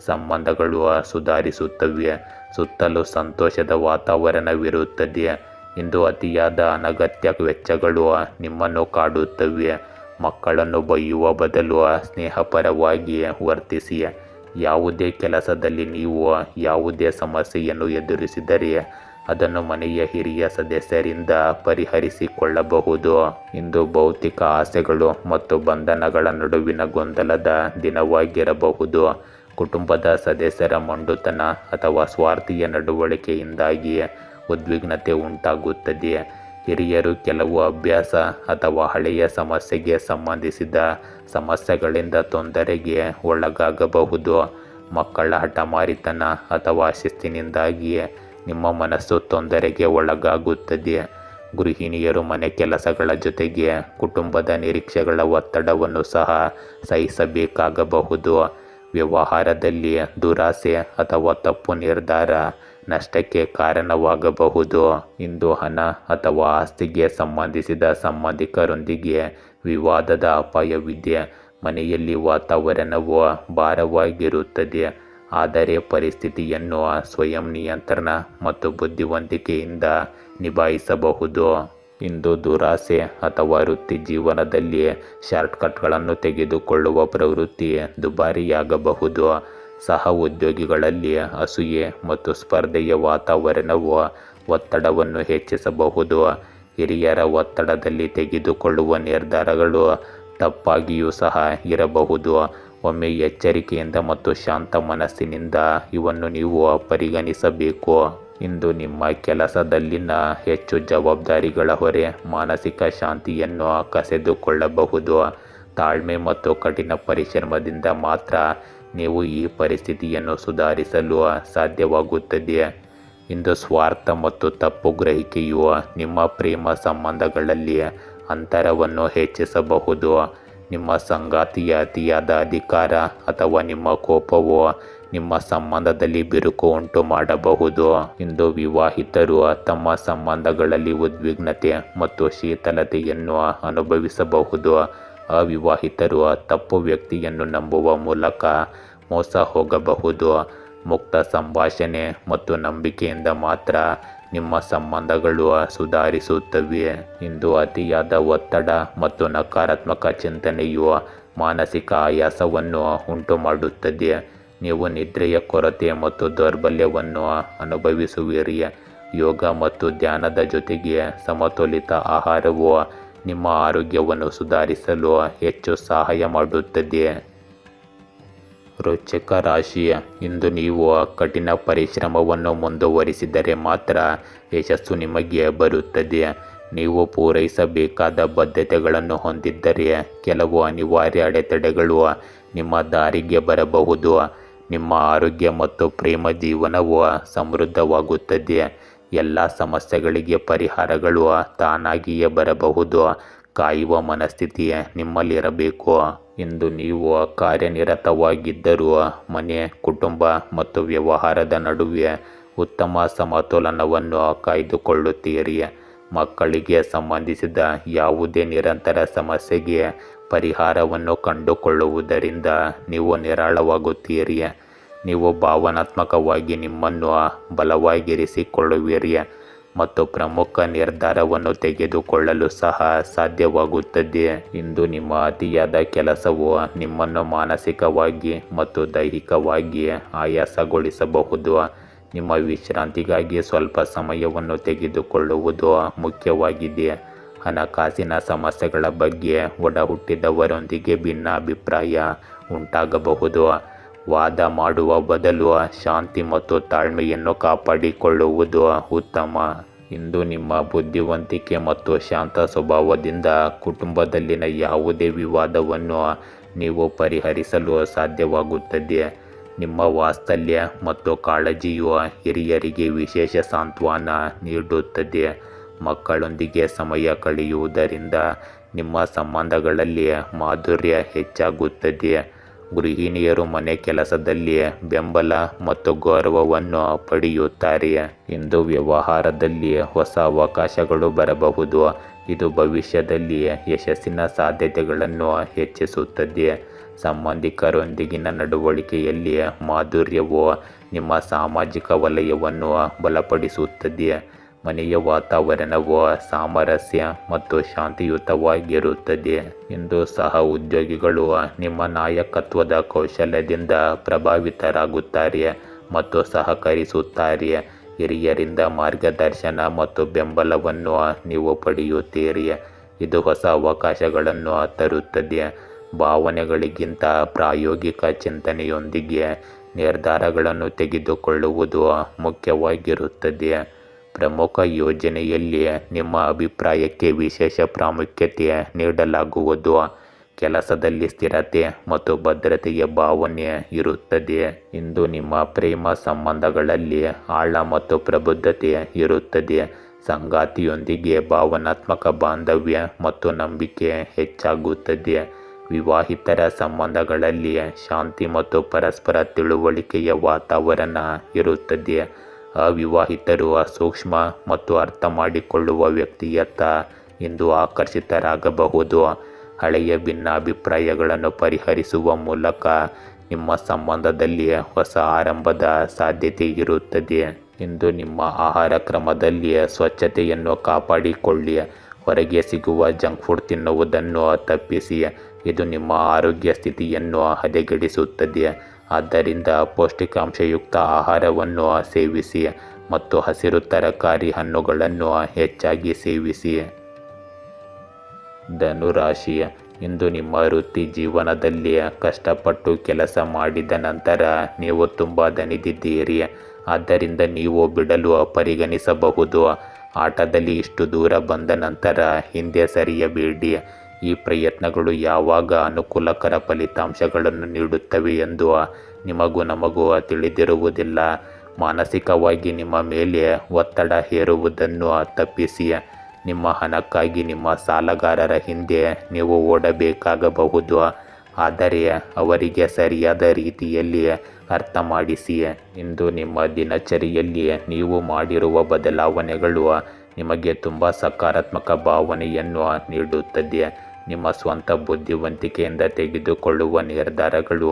ಸಂಬಂಧಗಳು ಸುಧಾರಿಸುತ್ತವೆ. ಸುತ್ತಲೂ ಸಂತೋಷದ ವಾತಾವರಣವಿರುತ್ತದೆ. ಇಂದು ಅತಿಯಾದ ಅನಗತ್ಯ ವೆಚ್ಚಗಳು ನಿಮ್ಮನ್ನು ಕಾಡುತ್ತವೆ. ಮಕ್ಕಳನ್ನು ಬೈಯುವ ಬದಲು ಸ್ನೇಹಪರವಾಗಿ ವರ್ತಿಸಿ. ಯಾವುದೇ ಕೆಲಸದಲ್ಲಿ ನೀವು ಯಾವುದೇ ಸಮಸ್ಯೆಯನ್ನು ಎದುರಿಸಿದರೆ ಅದನ್ನು ಮನೆಯ ಹಿರಿಯ ಸದಸ್ಯರಿಂದ ಪರಿಹರಿಸಿಕೊಳ್ಳಬಹುದು. ಇಂದು ಭೌತಿಕ ಆಸೆಗಳು ಮತ್ತು ಬಂಧನಗಳ ನಡುವಿನ ಗೊಂದಲದ ದಿನವಾಗಿರಬಹುದು. ಕುಟುಂಬದ ಸದಸ್ಯರ ಮೊಂಡುತನ ಅಥವಾ ಸ್ವಾರ್ಥೀಯ ನಡವಳಿಕೆಯಿಂದಾಗಿ ಉದ್ವಿಗ್ನತೆ ಉಂಟಾಗುತ್ತದೆ. ಹಿರಿಯರು ಕೆಲವು ಅಭ್ಯಾಸ ಅಥವಾ ಹಳೆಯ ಸಮಸ್ಯೆಗೆ ಸಂಬಂಧಿಸಿದ ಸಮಸ್ಯೆಗಳಿಂದ ತೊಂದರೆಗೆ ಒಳಗಾಗಬಹುದು. ಮಕ್ಕಳ ಹಠಮಾರಿತನ ಅಥವಾ ಶಿಸ್ತಿನಿಂದಾಗಿ ನಿಮ್ಮ ಮನಸ್ಸು ತೊಂದರೆಗೆ ಒಳಗಾಗುತ್ತದೆ. ಗೃಹಿಣಿಯರು ಮನೆ ಕೆಲಸಗಳ ಜೊತೆಗೆ ಕುಟುಂಬದ ನಿರೀಕ್ಷೆಗಳ ಒತ್ತಡವನ್ನು ಸಹ ಸಹಿಸಬೇಕಾಗಬಹುದು. ವ್ಯವಹಾರದಲ್ಲಿ ದುರಾಸೆ ಅಥವಾ ತಪ್ಪು ನಿರ್ಧಾರ ನಷ್ಟಕ್ಕೆ ಕಾರಣವಾಗಬಹುದು. ಇಂದು ಹಣ ಅಥವಾ ಆಸ್ತಿಗೆ ಸಂಬಂಧಿಸಿದ ಸಂಬಂಧಿಕರೊಂದಿಗೆ ವಿವಾದದ ಅಪಾಯವಿದೆ. ಮನೆಯಲ್ಲಿ ವಾತಾವರಣವು ಭಾರವಾಗಿರುತ್ತದೆ, ಆದರೆ ಪರಿಸ್ಥಿತಿಯನ್ನು ಸ್ವಯಂ ನಿಯಂತ್ರಣ ಮತ್ತು ಬುದ್ಧಿವಂತಿಕೆಯಿಂದ ನಿಭಾಯಿಸಬಹುದು. ಇಂದು ದುರಾಸೆ ಅಥವಾ ವೃತ್ತಿ ಜೀವನದಲ್ಲಿ ಶಾರ್ಟ್ಕಟ್ಗಳನ್ನು ತೆಗೆದುಕೊಳ್ಳುವ ಪ್ರವೃತ್ತಿ ದುಬಾರಿಯಾಗಬಹುದು. ಸಹ ಉದ್ಯೋಗಿಗಳಲ್ಲಿ ಅಸೂಯೆ ಮತ್ತು ಸ್ಪರ್ಧೆಯ ವಾತಾವರಣವು ಒತ್ತಡವನ್ನು ಹೆಚ್ಚಿಸಬಹುದು. ಹಿರಿಯರ ಒತ್ತಡದಲ್ಲಿ ತೆಗೆದುಕೊಳ್ಳುವ ನಿರ್ಧಾರಗಳು ತಪ್ಪಾಗಿಯೂ ಸಹ ಇರಬಹುದು. ಒಮ್ಮೆ ಎಚ್ಚರಿಕೆಯಿಂದ ಮತ್ತು ಶಾಂತ ಮನಸ್ಸಿನಿಂದ ಇವನ್ನು ನೀವು ಪರಿಗಣಿಸಬೇಕು. ಇಂದು ನಿಮ್ಮ ಕೆಲಸದಲ್ಲಿನ ಹೆಚ್ಚು ಜವಾಬ್ದಾರಿಗಳ ಹೊರೆ ಮಾನಸಿಕ ಶಾಂತಿಯನ್ನು ಕಸಿದುಕೊಳ್ಳಬಹುದು. ತಾಳ್ಮೆ ಮತ್ತು ಕಠಿಣ ಪರಿಶ್ರಮದಿಂದ ಮಾತ್ರ ನೀವು ಈ ಪರಿಸ್ಥಿತಿಯನ್ನು ಸುಧಾರಿಸಲು ಸಾಧ್ಯವಾಗುತ್ತದೆ. ಇಂದು ಸ್ವಾರ್ಥ ಮತ್ತು ತಪ್ಪು ಗ್ರಹಿಕೆಯು ನಿಮ್ಮ ಪ್ರೇಮ ಸಂಬಂಧಗಳಲ್ಲಿ ಅಂತರವನ್ನು ಹೆಚ್ಚಿಸಬಹುದು. ನಿಮ್ಮ ಸಂಗಾತಿಯ ಅತಿಯಾದ ಅಧಿಕಾರ ಅಥವಾ ನಿಮ್ಮ ಕೋಪವು ನಿಮ್ಮ ಸಂಬಂಧದಲ್ಲಿ ಬಿರುಕು ಉಂಟು ಮಾಡಬಹುದು. ಇಂದು ವಿವಾಹಿತರು ತಮ್ಮ ಸಂಬಂಧಗಳಲ್ಲಿ ಉದ್ವಿಗ್ನತೆ ಮತ್ತು ಶೀತಲತೆಯನ್ನು ಅನುಭವಿಸಬಹುದು. ಅವಿವಾಹಿತರು ತಪ್ಪು ವ್ಯಕ್ತಿಯನ್ನು ನಂಬುವ ಮೂಲಕ ಮೋಸ ಹೋಗಬಹುದು. ಮುಕ್ತ ಸಂಭಾಷಣೆ ಮತ್ತು ನಂಬಿಕೆಯಿಂದ ಮಾತ್ರ ನಿಮ್ಮ ಸಂಬಂಧಗಳು ಸುಧಾರಿಸುತ್ತವೆ. ಇಂದು ಅತಿಯಾದ ಒತ್ತಡ ಮತ್ತು ನಕಾರಾತ್ಮಕ ಚಿಂತನೆಯು ಮಾನಸಿಕ ಆಯಾಸವನ್ನು ಉಂಟುಮಾಡುತ್ತದೆ. ನೀವು ನಿದ್ರೆಯ ಕೊರತೆ ಮತ್ತು ದೌರ್ಬಲ್ಯವನ್ನು ಅನುಭವಿಸುವಿರಿ. ಯೋಗ ಮತ್ತು ಧ್ಯಾನದ ಜೊತೆಗೆ ಸಮತೋಲಿತ ಆಹಾರವು ನಿಮ್ಮ ಆರೋಗ್ಯವನ್ನು ಸುಧಾರಿಸಲು ಹೆಚ್ಚು ಸಹಾಯ ಮಾಡುತ್ತದೆ. ವೃಶ್ಚಿಕ ರಾಶಿ, ಇಂದು ನೀವು ಕಠಿಣ ಪರಿಶ್ರಮವನ್ನು ಮುಂದುವರಿಸಿದರೆ ಮಾತ್ರ ಯಶಸ್ಸು ನಿಮಗೆ ಬರುತ್ತದೆ. ನೀವು ಪೂರೈಸಬೇಕಾದ ಬದ್ಧತೆಗಳನ್ನು ಹೊಂದಿದ್ದರೆ ಕೆಲವು ಅನಿವಾರ್ಯ ಅಡೆತಡೆಗಳು ನಿಮ್ಮ ದಾರಿಗೆ ಬರಬಹುದು. ನಿಮ್ಮ ಆರೋಗ್ಯ ಮತ್ತು ಪ್ರೇಮ ಜೀವನವು ಸಮೃದ್ಧವಾಗುತ್ತದೆ. ಎಲ್ಲ ಸಮಸ್ಯೆಗಳಿಗೆ ಪರಿಹಾರಗಳು ತಾನಾಗಿಯೇ ಬರಬಹುದು. ಕಾಯುವ ಮನಸ್ಥಿತಿ ನಿಮ್ಮಲ್ಲಿರಬೇಕು. ಇಂದು ನೀವು ಕಾರ್ಯನಿರತವಾಗಿದ್ದರೂ ಮನೆ, ಕುಟುಂಬ ಮತ್ತು ವ್ಯವಹಾರದ ನಡುವೆ ಉತ್ತಮ ಸಮತೋಲನವನ್ನು ಕಾಯ್ದುಕೊಳ್ಳುತ್ತೀರಿ. ಮಕ್ಕಳಿಗೆ ಸಂಬಂಧಿಸಿದ ಯಾವುದೇ ನಿರಂತರ ಸಮಸ್ಯೆಗೆ ಪರಿಹಾರವನ್ನು ಕಂಡುಕೊಳ್ಳುವುದರಿಂದ ನೀವು ನಿರಾಳವಾಗುತ್ತೀರಿ. ನೀವು ಭಾವನಾತ್ಮಕವಾಗಿ ನಿಮ್ಮನ್ನು ಬಲವಾಗಿರಿಸಿಕೊಳ್ಳುವಿರಿ ಮತ್ತು ಪ್ರಮುಖ ನಿರ್ಧಾರವನ್ನು ತೆಗೆದುಕೊಳ್ಳಲು ಸಹ ಸಾಧ್ಯವಾಗುತ್ತದೆ. ಇಂದು ನಿಮ್ಮ ಅತಿಯಾದ ಕೆಲಸವು ನಿಮ್ಮನ್ನು ಮಾನಸಿಕವಾಗಿ ಮತ್ತು ದೈಹಿಕವಾಗಿ ಆಯಾಸಗೊಳಿಸಬಹುದು. ನಿಮ್ಮ ವಿಶ್ರಾಂತಿಗಾಗಿ ಸ್ವಲ್ಪ ಸಮಯವನ್ನು ತೆಗೆದುಕೊಳ್ಳುವುದು ಮುಖ್ಯವಾಗಿದೆ. ಹಣಕಾಸಿನ ಸಮಸ್ಯೆಗಳ ಬಗ್ಗೆ ಒಡಹುಟ್ಟಿದವರೊಂದಿಗೆ ಭಿನ್ನಾಭಿಪ್ರಾಯ ಉಂಟಾಗಬಹುದು. ವಾದ ಮಾಡುವ ಬದಲು ಶಾಂತಿ ಮತ್ತು ತಾಳ್ಮೆಯನ್ನು ಕಾಪಾಡಿಕೊಳ್ಳುವುದು ಉತ್ತಮ. ಇಂದು ನಿಮ್ಮ ಬುದ್ಧಿವಂತಿಕೆ ಮತ್ತು ಶಾಂತ ಸ್ವಭಾವದಿಂದ ಕುಟುಂಬದಲ್ಲಿನ ಯಾವುದೇ ವಿವಾದವನ್ನು ನೀವು ಪರಿಹರಿಸಲು ಸಾಧ್ಯವಾಗುತ್ತದೆ. ನಿಮ್ಮ ವಾತ್ಸಲ್ಯ ಮತ್ತು ಕಾಳಜಿಯು ಹಿರಿಯರಿಗೆ ವಿಶೇಷ ಸಾಂತ್ವನ ನೀಡುತ್ತದೆ. ಮಕ್ಕಳೊಂದಿಗೆ ಸಮಯ ಕಳೆಯುವುದರಿಂದ ನಿಮ್ಮ ಸಂಬಂಧಗಳಲ್ಲಿ ಮಾಧುರ್ಯ ಹೆಚ್ಚಾಗುತ್ತದೆ. ಗೃಹಿಣಿಯರು ಮನೆ ಕೆಲಸದಲ್ಲಿ ಬೆಂಬಲ ಮತ್ತು ಗೌರವವನ್ನು ಪಡೆಯುತ್ತಾರೆ. ಇಂದು ವ್ಯವಹಾರದಲ್ಲಿ ಹೊಸ ಅವಕಾಶಗಳು ಬರಬಹುದು. ಇದು ಭವಿಷ್ಯದಲ್ಲಿ ಯಶಸ್ಸಿನ ಸಾಧ್ಯತೆಗಳನ್ನು ಹೆಚ್ಚಿಸುತ್ತದೆ. ಸಂಬಂಧಿಕರೊಂದಿಗಿನ ನಡವಳಿಕೆಯಲ್ಲಿ ಮಾಧುರ್ಯವು ನಿಮ್ಮ ಸಾಮಾಜಿಕ ವಲಯವನ್ನು ಬಲಪಡಿಸುತ್ತದೆ. ಮನೆಯ ವಾತಾವರಣವು ಸಾಮರಸ್ಯ ಮತ್ತು ಶಾಂತಿಯುತವಾಗಿರುತ್ತದೆ. ಇಂದು ಸಹ ಉದ್ಯೋಗಿಗಳು ನಿಮ್ಮ ನಾಯಕತ್ವದ ಕೌಶಲ್ಯದಿಂದ ಪ್ರಭಾವಿತರಾಗುತ್ತಾರೆ ಮತ್ತು ಸಹಕರಿಸುತ್ತಾರೆ. ಹಿರಿಯರಿಂದ ಮಾರ್ಗದರ್ಶನ ಮತ್ತು ಬೆಂಬಲವನ್ನು ನೀವು ಪಡೆಯುತ್ತೀರಿ. ಇದು ಹೊಸ ಅವಕಾಶಗಳನ್ನು ತರುತ್ತದೆ. ಭಾವನೆಗಳಿಗಿಂತ ಪ್ರಾಯೋಗಿಕ ಚಿಂತನೆಯೊಂದಿಗೆ ನಿರ್ಧಾರಗಳನ್ನು ತೆಗೆದುಕೊಳ್ಳುವುದು ಮುಖ್ಯವಾಗಿರುತ್ತದೆ. ಪ್ರಮುಖ ಯೋಜನೆಯಲ್ಲಿ ನಿಮ್ಮ ಅಭಿಪ್ರಾಯಕ್ಕೆ ವಿಶೇಷ ಪ್ರಾಮುಖ್ಯತೆ ನೀಡಲಾಗುವುದು. ಕೆಲಸದಲ್ಲಿ ಸ್ಥಿರತೆ ಮತ್ತು ಭದ್ರತೆಯ ಭಾವನೆ ಇರುತ್ತದೆ. ಇಂದು ನಿಮ್ಮ ಪ್ರೇಮ ಸಂಬಂಧಗಳಲ್ಲಿ ಆಳ ಮತ್ತು ಪ್ರಬುದ್ಧತೆ ಇರುತ್ತದೆ. ಸಂಗಾತಿಯೊಂದಿಗೆ ಭಾವನಾತ್ಮಕ ಬಾಂಧವ್ಯ ಮತ್ತು ನಂಬಿಕೆ ಹೆಚ್ಚಾಗುತ್ತದೆ. ವಿವಾಹಿತರ ಸಂಬಂಧಗಳಲ್ಲಿ ಶಾಂತಿ ಮತ್ತು ಪರಸ್ಪರ ತಿಳುವಳಿಕೆಯ ವಾತಾವರಣ ಇರುತ್ತದೆ. ಅವಿವಾಹಿತರು ಸೂಕ್ಷ್ಮ ಮತ್ತು ಅರ್ಥ ಮಾಡಿಕೊಳ್ಳುವ ವ್ಯಕ್ತಿಯತ್ತ ಇಂದು ಆಕರ್ಷಿತರಾಗಬಹುದು. ಹಳೆಯ ಭಿನ್ನಾಭಿಪ್ರಾಯಗಳನ್ನು ಪರಿಹರಿಸುವ ಮೂಲಕ ನಿಮ್ಮ ಸಂಬಂಧದಲ್ಲಿ ಹೊಸ ಆರಂಭದ ಸಾಧ್ಯತೆ ಇರುತ್ತದೆ. ಇಂದು ನಿಮ್ಮ ಆಹಾರ ಕ್ರಮದಲ್ಲಿ ಸ್ವಚ್ಛತೆಯನ್ನು ಕಾಪಾಡಿಕೊಳ್ಳಿ. ಹೊರಗೆ ಸಿಗುವ ಜಂಕ್ ಫುಡ್ ತಿನ್ನುವುದನ್ನು ತಪ್ಪಿಸಿ. ಇದು ನಿಮ್ಮ ಆರೋಗ್ಯ ಸ್ಥಿತಿಯನ್ನು ಹದಗೆಡಿಸುತ್ತದೆ. ಆದ್ದರಿಂದ ಪೌಷ್ಟಿಕಾಂಶಯುಕ್ತ ಆಹಾರವನ್ನು ಸೇವಿಸಿ ಮತ್ತು ಹಸಿರು ತರಕಾರಿ ಹಣ್ಣುಗಳನ್ನು ಹೆಚ್ಚಾಗಿ ಸೇವಿಸಿ. ಧನುರಾಶಿ, ಇಂದು ನಿಮ್ಮ ವೃತ್ತಿ ಜೀವನದಲ್ಲಿ ಕಷ್ಟಪಟ್ಟು ಕೆಲಸ ಮಾಡಿದ ನಂತರ ನೀವು ತುಂಬ ದಣಿದಿದ್ದೀರಿ. ಆದ್ದರಿಂದ ನೀವು ಬಿಡಲು ಪರಿಗಣಿಸಬಹುದು. ಆಟದಲ್ಲಿ ಇಷ್ಟು ದೂರ ಬಂದ ನಂತರ ಹಿಂದೆ ಸರಿಯಬೇಡಿ. ಈ ಪ್ರಯತ್ನಗಳು ಯಾವಾಗ ಅನುಕೂಲಕರ ಫಲಿತಾಂಶಗಳನ್ನು ನೀಡುತ್ತವೆ ಎಂದು ನಿಮಗೂ ನಮಗೂ ತಿಳಿದಿರುವುದಿಲ್ಲ. ಮಾನಸಿಕವಾಗಿ ನಿಮ್ಮ ಮೇಲೆ ಒತ್ತಡ ಹೇರುವುದನ್ನು ತಪ್ಪಿಸಿ. ನಿಮ್ಮ ಹಣಕ್ಕಾಗಿ ನಿಮ್ಮ ಸಾಲಗಾರರ ಹಿಂದೆ ನೀವು ಓಡಬೇಕಾಗಬಹುದು. ಆದರೆ ಅವರಿಗೆ ಸರಿಯಾದ ರೀತಿಯಲ್ಲಿ ಅರ್ಥ ಮಾಡಿಸಿ. ಇಂದು ನಿಮ್ಮ ದಿನಚರಿಯಲ್ಲಿ ನೀವು ಮಾಡಿರುವ ಬದಲಾವಣೆಗಳು ನಿಮಗೆ ತುಂಬ ಸಕಾರಾತ್ಮಕ ಭಾವನೆಯನ್ನು ನೀಡುತ್ತದೆ. ನಿಮ್ಮ ಸ್ವಂತ ಬುದ್ಧಿವಂತಿಕೆಯಿಂದ ತೆಗೆದುಕೊಳ್ಳುವ ನಿರ್ಧಾರಗಳು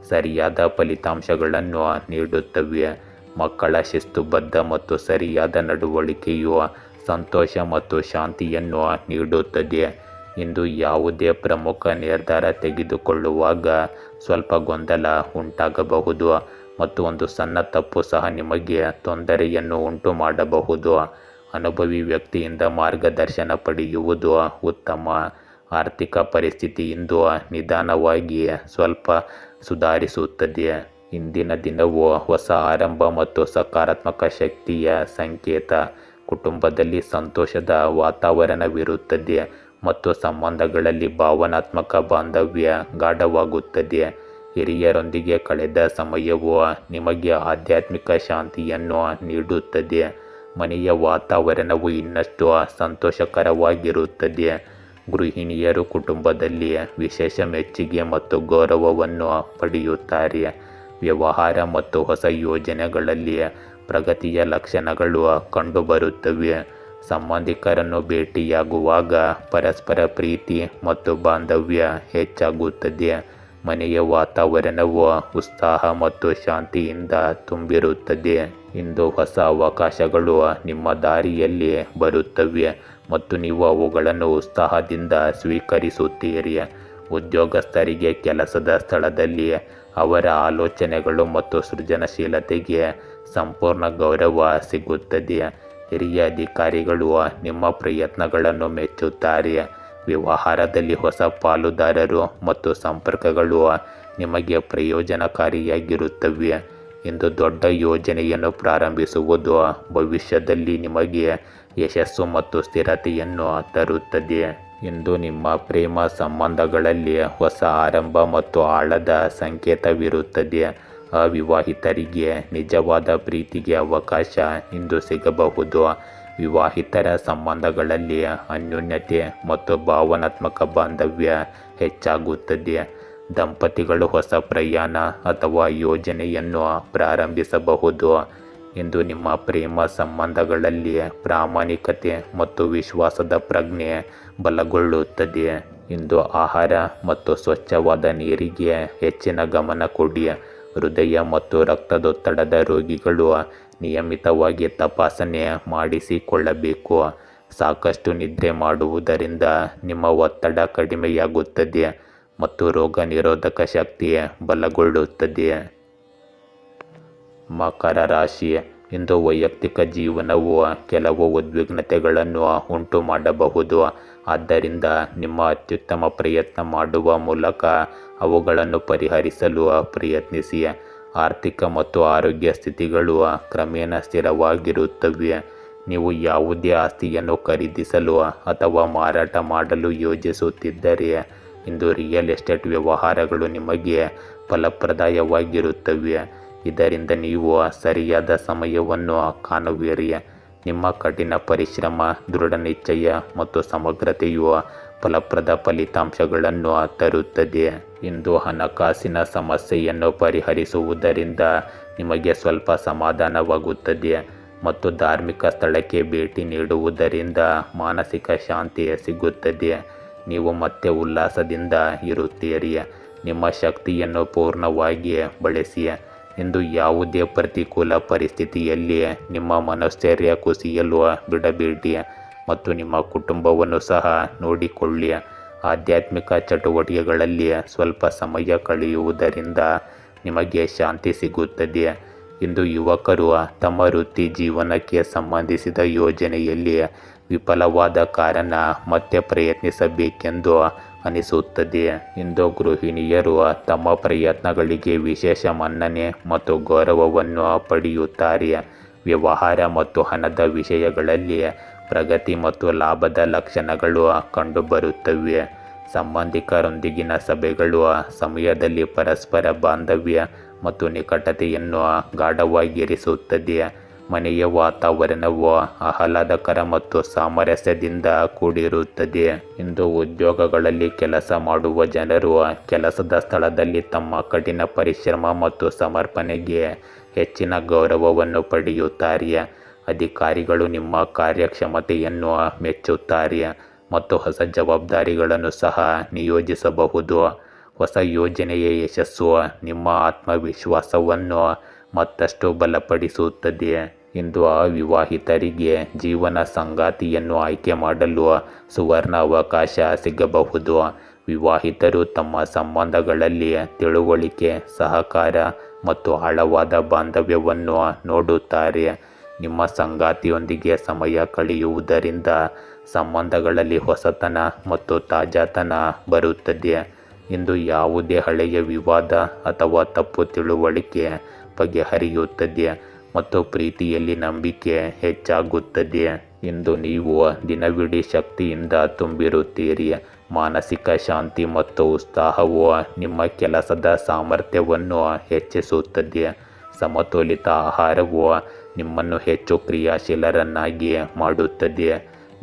ಸರಿಯಾದ ಫಲಿತಾಂಶಗಳನ್ನು ನೀಡುತ್ತವೆ. ಮಕ್ಕಳ ಶಿಸ್ತುಬದ್ಧ ಮತ್ತು ಸರಿಯಾದ ನಡವಳಿಕೆಯು ಸಂತೋಷ ಮತ್ತು ಶಾಂತಿಯನ್ನು ನೀಡುತ್ತದೆ. ಇಂದು ಯಾವುದೇ ಪ್ರಮುಖ ನಿರ್ಧಾರ ತೆಗೆದುಕೊಳ್ಳುವಾಗ ಸ್ವಲ್ಪ ಗೊಂದಲ ಉಂಟಾಗಬಹುದು ಮತ್ತು ಒಂದು ಸಣ್ಣ ತಪ್ಪು ಸಹ ನಿಮಗೆ ತೊಂದರೆಯನ್ನು ಉಂಟು ಮಾಡಬಹುದು. ಅನುಭವಿ ವ್ಯಕ್ತಿಯಿಂದ ಮಾರ್ಗದರ್ಶನ ಪಡೆಯುವುದು ಉತ್ತಮ. ಆರ್ಥಿಕ ಪರಿಸ್ಥಿತಿ ಇಂದು ನಿಧಾನವಾಗಿ ಸ್ವಲ್ಪ ಸುಧಾರಿಸುತ್ತದೆ. ಇಂದಿನ ದಿನವು ಹೊಸ ಆರಂಭ ಮತ್ತು ಸಕಾರಾತ್ಮಕ ಶಕ್ತಿಯ ಸಂಕೇತ. ಕುಟುಂಬದಲ್ಲಿ ಸಂತೋಷದ ವಾತಾವರಣವಿರುತ್ತದೆ ಮತ್ತು ಸಂಬಂಧಗಳಲ್ಲಿ ಭಾವನಾತ್ಮಕ ಬಾಂಧವ್ಯ ಗಾಢವಾಗುತ್ತದೆ. ಹಿರಿಯರೊಂದಿಗೆ ಕಳೆದ ಸಮಯವು ನಿಮಗೆ ಆಧ್ಯಾತ್ಮಿಕ ಶಾಂತಿಯನ್ನು ನೀಡುತ್ತದೆ. ಮನೆಯ ವಾತಾವರಣವು ಇನ್ನಷ್ಟು ಸಂತೋಷಕರವಾಗಿರುತ್ತದೆ. ಗೃಹಿಣಿಯರು ಕುಟುಂಬದಲ್ಲಿ ವಿಶೇಷ ಮೆಚ್ಚುಗೆ ಮತ್ತು ಗೌರವವನ್ನು ಪಡೆಯುತ್ತಾರೆ. ವ್ಯವಹಾರ ಮತ್ತು ಹೊಸ ಯೋಜನೆಗಳಲ್ಲಿ ಪ್ರಗತಿಯ ಲಕ್ಷಣಗಳು ಕಂಡುಬರುತ್ತವೆ. ಸಂಬಂಧಿಕರನ್ನು ಭೇಟಿಯಾಗುವಾಗ ಪರಸ್ಪರ ಪ್ರೀತಿ ಮತ್ತು ಬಾಂಧವ್ಯ ಹೆಚ್ಚಾಗುತ್ತದೆ. ಮನೆಯ ವಾತಾವರಣವು ಉತ್ಸಾಹ ಮತ್ತು ಶಾಂತಿಯಿಂದ ತುಂಬಿರುತ್ತದೆ. ಇಂದು ಹೊಸ ಅವಕಾಶಗಳು ನಿಮ್ಮ ದಾರಿಯಲ್ಲಿ ಬರುತ್ತವೆ ಮತ್ತು ನೀವು ಅವುಗಳನ್ನು ಉತ್ಸಾಹದಿಂದ ಸ್ವೀಕರಿಸುತ್ತೀರಿ. ಉದ್ಯೋಗಸ್ಥರಿಗೆ ಕೆಲಸದ ಸ್ಥಳದಲ್ಲಿ ಅವರ ಆಲೋಚನೆಗಳು ಮತ್ತು ಸೃಜನಶೀಲತೆಗೆ ಸಂಪೂರ್ಣ ಗೌರವ ಸಿಗುತ್ತದೆ. ಹಿರಿಯ ಅಧಿಕಾರಿಗಳು ನಿಮ್ಮ ಪ್ರಯತ್ನಗಳನ್ನು ಮೆಚ್ಚುತ್ತಾರೆ. ವ್ಯವಹಾರದಲ್ಲಿ ಹೊಸ ಪಾಲುದಾರರು ಮತ್ತು ಸಂಪರ್ಕಗಳು ನಿಮಗೆ ಪ್ರಯೋಜನಕಾರಿಯಾಗಿರುತ್ತವೆ. ಇಂದು ದೊಡ್ಡ ಯೋಜನೆಯನ್ನು ಪ್ರಾರಂಭಿಸುವುದು ಭವಿಷ್ಯದಲ್ಲಿ ನಿಮಗೆ ಯಶಸ್ಸು ಮತ್ತು ಸ್ಥಿರತೆಯನ್ನು ತರುತ್ತದೆ. ಇಂದು ನಿಮ್ಮ ಪ್ರೇಮ ಸಂಬಂಧಗಳಲ್ಲಿ ಹೊಸ ಆರಂಭ ಮತ್ತು ಆಳದ ಸಂಕೇತವಿರುತ್ತದೆ. ಅವಿವಾಹಿತರಿಗೆ ನಿಜವಾದ ಪ್ರೀತಿಗೆ ಅವಕಾಶ ಇಂದು ಸಿಗಬಹುದು. ವಿವಾಹಿತರ ಸಂಬಂಧಗಳಲ್ಲಿ ಅನ್ಯೋನ್ಯತೆ ಮತ್ತು ಭಾವನಾತ್ಮಕ ಬಾಂಧವ್ಯ ಹೆಚ್ಚಾಗುತ್ತದೆ. ದಂಪತಿಗಳು ಹೊಸ ಪ್ರಯಾಣ ಅಥವಾ ಯೋಜನೆಯನ್ನು ಪ್ರಾರಂಭಿಸಬಹುದು. ಇಂದು ನಿಮ್ಮ ಪ್ರೇಮ ಸಂಬಂಧಗಳಲ್ಲಿ ಪ್ರಾಮಾಣಿಕತೆ ಮತ್ತು ವಿಶ್ವಾಸದ ಪ್ರಜ್ಞೆ ಬಲಗೊಳ್ಳುತ್ತದೆ. ಇಂದು ಆಹಾರ ಮತ್ತು ಸ್ವಚ್ಛವಾದ ನೀರಿಗೆ ಹೆಚ್ಚಿನ ಗಮನ ಕೊಡಿ. ಹೃದಯ ಮತ್ತು ರಕ್ತದೊತ್ತಡದ ರೋಗಿಗಳು ನಿಯಮಿತವಾಗಿ ತಪಾಸಣೆ ಮಾಡಿಸಿಕೊಳ್ಳಬೇಕು. ಸಾಕಷ್ಟು ನಿದ್ರೆ ಮಾಡುವುದರಿಂದ ನಿಮ್ಮ ಒತ್ತಡ ಕಡಿಮೆಯಾಗುತ್ತದೆ ಮತ್ತು ರೋಗ ನಿರೋಧಕ ಶಕ್ತಿ ಬಲಗೊಳ್ಳುತ್ತದೆ. ಮಕರ ರಾಶಿ, ಇಂದು ವೈಯಕ್ತಿಕ ಜೀವನವು ಕೆಲವು ಉದ್ವಿಗ್ನತೆಗಳನ್ನು ಉಂಟು ಮಾಡಬಹುದು. ಆದ್ದರಿಂದ ನಿಮ್ಮ ಅತ್ಯುತ್ತಮ ಪ್ರಯತ್ನ ಮಾಡುವ ಮೂಲಕ ಅವುಗಳನ್ನು ಪರಿಹರಿಸಲು ಪ್ರಯತ್ನಿಸಿ. ಆರ್ಥಿಕ ಮತ್ತು ಆರೋಗ್ಯ ಸ್ಥಿತಿಗಳು ಕ್ರಮೇಣ ಸ್ಥಿರವಾಗಿರುತ್ತವೆ. ನೀವು ಯಾವುದೇ ಆಸ್ತಿಯನ್ನು ಖರೀದಿಸಲು ಅಥವಾ ಮಾರಾಟ ಮಾಡಲು ಯೋಜಿಸುತ್ತಿದ್ದರೆ ಇಂದು ರಿಯಲ್ ಎಸ್ಟೇಟ್ ವ್ಯವಹಾರಗಳು ನಿಮಗೆ ಫಲಪ್ರದಾಯವಾಗಿರುತ್ತವೆ. ಇದರಿಂದ ನೀವು ಸರಿಯಾದ ಸಮಯವನ್ನು ಕಾಣುವಿರಿ. ನಿಮ್ಮ ಕಠಿಣ ಪರಿಶ್ರಮ, ದೃಢ ನಿಶ್ಚಯ ಮತ್ತು ಸಮಗ್ರತೆಯು ಫಲಪ್ರದ ಫಲಿತಾಂಶಗಳನ್ನು ತರುತ್ತದೆ. ಇಂದು ಹಣಕಾಸಿನ ಸಮಸ್ಯೆಯನ್ನು ಪರಿಹರಿಸುವುದರಿಂದ ನಿಮಗೆ ಸ್ವಲ್ಪ ಸಮಾಧಾನವಾಗುತ್ತದೆ ಮತ್ತು ಧಾರ್ಮಿಕ ಸ್ಥಳಕ್ಕೆ ಭೇಟಿ ನೀಡುವುದರಿಂದ ಮಾನಸಿಕ ಶಾಂತಿ ಸಿಗುತ್ತದೆ. ನೀವು ಮತ್ತೆ ಉಲ್ಲಾಸದಿಂದ ಇರುತ್ತೀರಿ. ನಿಮ್ಮ ಶಕ್ತಿಯನ್ನು ಪೂರ್ಣವಾಗಿ ಬಳಸಿ. ಇಂದು ಯಾವುದೇ ಪ್ರತಿಕೂಲ ಪರಿಸ್ಥಿತಿಯಲ್ಲಿ ನಿಮ್ಮ ಮನೋಸ್ಥೈರ್ಯ ಕುಸಿಯಲು ಬಿಡಬೇಡಿ ಮತ್ತು ನಿಮ್ಮ ಕುಟುಂಬವನ್ನು ಸಹ ನೋಡಿಕೊಳ್ಳಿ. ಆಧ್ಯಾತ್ಮಿಕ ಚಟುವಟಿಕೆಗಳಲ್ಲಿ ಸ್ವಲ್ಪ ಸಮಯ ಕಳೆಯುವುದರಿಂದ ನಿಮಗೆ ಶಾಂತಿ ಸಿಗುತ್ತದೆ. ಇಂದು ಯುವಕರು ತಮ್ಮ ವೃತ್ತಿ ಜೀವನಕ್ಕೆ ಸಂಬಂಧಿಸಿದ ಯೋಜನೆಯಲ್ಲಿ ವಿಫಲವಾದ ಕಾರಣ ಮತ್ತೆ ಪ್ರಯತ್ನಿಸಬೇಕೆಂದು ಅನಿಸುತ್ತದೆ. ಇಂದು ಗೃಹಿಣಿಯರು ತಮ್ಮ ಪ್ರಯತ್ನಗಳಿಗೆ ವಿಶೇಷ ಮನ್ನಣೆ ಮತ್ತು ಗೌರವವನ್ನು ಪಡೆಯುತ್ತಾರೆ. ವ್ಯವಹಾರ ಮತ್ತು ಹಣದ ವಿಷಯಗಳಲ್ಲಿ ಪ್ರಗತಿ ಮತ್ತು ಲಾಭದ ಲಕ್ಷಣಗಳು ಕಂಡುಬರುತ್ತವೆ. ಸಂಬಂಧಿಕರೊಂದಿಗಿನ ಸಭೆಗಳು ಸಮಯದಲ್ಲಿ ಪರಸ್ಪರ ಬಾಂಧವ್ಯ ಮತ್ತು ನಿಕಟತೆಯನ್ನು ಗಾಢವಾಗಿರಿಸುತ್ತದೆ. ಮನೆಯ ವಾತಾವರಣವು ಆಹ್ಲಾದಕರ ಮತ್ತು ಸಾಮರಸ್ಯದಿಂದ ಕೂಡಿರುತ್ತದೆ. ಇಂದು ಉದ್ಯೋಗಗಳಲ್ಲಿ ಕೆಲಸ ಮಾಡುವ ಜನರು ಕೆಲಸದ ಸ್ಥಳದಲ್ಲಿ ತಮ್ಮ ಕಠಿಣ ಪರಿಶ್ರಮ ಮತ್ತು ಸಮರ್ಪಣೆಗೆ ಹೆಚ್ಚಿನ ಗೌರವವನ್ನು ಪಡೆಯುತ್ತಾರೆ. ಅಧಿಕಾರಿಗಳು ನಿಮ್ಮ ಕಾರ್ಯಕ್ಷಮತೆಯನ್ನು ಮೆಚ್ಚುತ್ತಾರೆ ಮತ್ತು ಹೊಸ ಜವಾಬ್ದಾರಿಗಳನ್ನು ಸಹ ನಿಯೋಜಿಸಬಹುದು. ಹೊಸ ಯೋಜನೆಯ ಯಶಸ್ಸು ನಿಮ್ಮ ಆತ್ಮವಿಶ್ವಾಸವನ್ನು ಮತ್ತಷ್ಟು ಬಲಪಡಿಸುತ್ತದೆ. ಇಂದು ಅವಿವಾಹಿತರಿಗೆ ಜೀವನ ಸಂಗಾತಿಯನ್ನು ಆಯ್ಕೆ ಮಾಡಲು ಸುವರ್ಣ ಅವಕಾಶ ಸಿಗಬಹುದು. ವಿವಾಹಿತರು ತಮ್ಮ ಸಂಬಂಧಗಳಲ್ಲಿ ತಿಳುವಳಿಕೆ, ಸಹಕಾರ ಮತ್ತು ಆಳವಾದ ಬಾಂಧವ್ಯವನ್ನು ನೋಡುತ್ತಾರೆ. ನಿಮ್ಮ ಸಂಗಾತಿಯೊಂದಿಗೆ ಸಮಯ ಕಳೆಯುವುದರಿಂದ ಸಂಬಂಧಗಳಲ್ಲಿ ಹೊಸತನ ಮತ್ತು ತಾಜಾತನ ಬರುತ್ತದೆ. ಇಂದು ಯಾವುದೇ ಹಳೆಯ ವಿವಾದ ಅಥವಾ ತಪ್ಪು ತಿಳುವಳಿಕೆ ಬಗೆಹರಿಯುತ್ತದೆ ಮತ್ತು ಪ್ರೀತಿಯಲ್ಲಿ ನಂಬಿಕೆ ಹೆಚ್ಚಾಗುತ್ತದೆ. ಇಂದು ನೀವು ದಿನವಿಡೀ ಶಕ್ತಿಯಿಂದ ತುಂಬಿರುತ್ತೀರಿ. ಮಾನಸಿಕ ಶಾಂತಿ ಮತ್ತು ಉತ್ಸಾಹವು ನಿಮ್ಮ ಕೆಲಸದ ಸಾಮರ್ಥ್ಯವನ್ನು ಹೆಚ್ಚಿಸುತ್ತದೆ. ಸಮತೋಲಿತ ಆಹಾರವು ನಿಮ್ಮನ್ನು ಹೆಚ್ಚು ಕ್ರಿಯಾಶೀಲರನ್ನಾಗಿ ಮಾಡುತ್ತದೆ.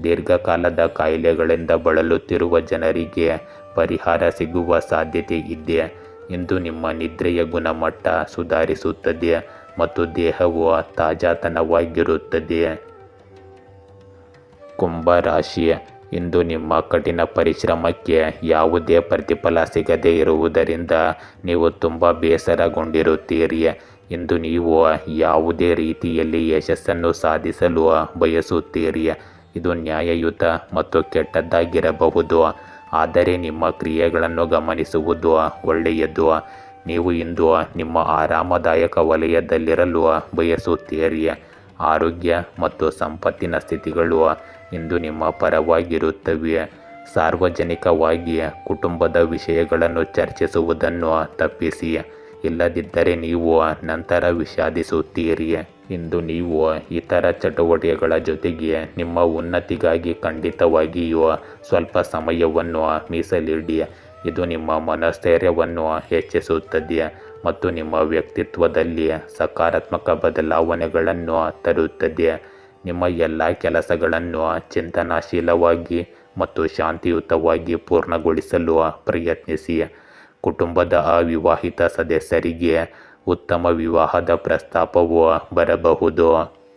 ದೀರ್ಘಕಾಲದ ಕಾಯಿಲೆಗಳಿಂದ ಬಳಲುತ್ತಿರುವ ಜನರಿಗೆ ಪರಿಹಾರ ಸಿಗುವ ಸಾಧ್ಯತೆ ಇದೆ. ಇಂದು ನಿಮ್ಮ ನಿದ್ರೆಯ ಗುಣಮಟ್ಟ ಸುಧಾರಿಸುತ್ತದೆ ಮತ್ತು ದೇಹವು ತಾಜಾತನವಾಗಿರುತ್ತದೆ. ಕುಂಭ ರಾಶಿ, ಇಂದು ನಿಮ್ಮ ಕಠಿಣ ಪರಿಶ್ರಮಕ್ಕೆ ಯಾವುದೇ ಪ್ರತಿಫಲ ಸಿಗದೇ ಇರುವುದರಿಂದ ನೀವು ತುಂಬ ಬೇಸರಗೊಂಡಿರುತ್ತೀರಿ. ಇಂದು ನೀವು ಯಾವುದೇ ರೀತಿಯಲ್ಲಿ ಯಶಸ್ಸನ್ನು ಸಾಧಿಸಲು ಬಯಸುತ್ತೀರಿ. ಇದು ನ್ಯಾಯಯುತ ಮತ್ತು ಕೆಟ್ಟದ್ದಾಗಿರಬಹುದು, ಆದರೆ ನಿಮ್ಮ ಕ್ರಿಯೆಗಳನ್ನು ಗಮನಿಸುವುದು ಒಳ್ಳೆಯದು. ನೀವು ಇಂದು ನಿಮ್ಮ ಆರಾಮದಾಯಕ ವಲಯದಲ್ಲಿರಲು ಬಯಸುತ್ತೀರಿ. ಆರೋಗ್ಯ ಮತ್ತು ಸಂಪತ್ತಿನ ಸ್ಥಿತಿಗಳು ಇಂದು ನಿಮ್ಮ ಪರವಾಗಿರುತ್ತವೆ. ಸಾರ್ವಜನಿಕವಾಗಿ ಕುಟುಂಬದ ವಿಷಯಗಳನ್ನು ಚರ್ಚಿಸುವುದನ್ನು ತಪ್ಪಿಸಿ, ಇಲ್ಲದಿದ್ದರೆ ನೀವು ನಂತರ ವಿಷಾದಿಸುತ್ತೀರಿ. ಇಂದು ನೀವು ಇತರ ಚಟುವಟಿಕೆಗಳ ಜೊತೆಗೆ ನಿಮ್ಮ ಉನ್ನತಿಗಾಗಿ ಖಂಡಿತವಾಗಿಯೂ ಸ್ವಲ್ಪ ಸಮಯವನ್ನು ಮೀಸಲಿಡಿ. ಇದು ನಿಮ್ಮ ಮನೋಸ್ಥೈರ್ಯವನ್ನು ಹೆಚ್ಚಿಸುತ್ತದೆ ಮತ್ತು ನಿಮ್ಮ ವ್ಯಕ್ತಿತ್ವದಲ್ಲಿ ಸಕಾರಾತ್ಮಕ ಬದಲಾವಣೆಗಳನ್ನು ತರುತ್ತದೆ. ನಿಮ್ಮ ಎಲ್ಲ ಕೆಲಸಗಳನ್ನು ಚಿಂತನಶೀಲವಾಗಿ ಮತ್ತು ಶಾಂತಿಯುತವಾಗಿ ಪೂರ್ಣಗೊಳಿಸಲು ಪ್ರಯತ್ನಿಸಿ. ಕುಟುಂಬದ ಅವಿವಾಹಿತ ಸದಸ್ಯರಿಗೆ ಉತ್ತಮ ವಿವಾಹದ ಪ್ರಸ್ತಾಪವು ಬರಬಹುದು.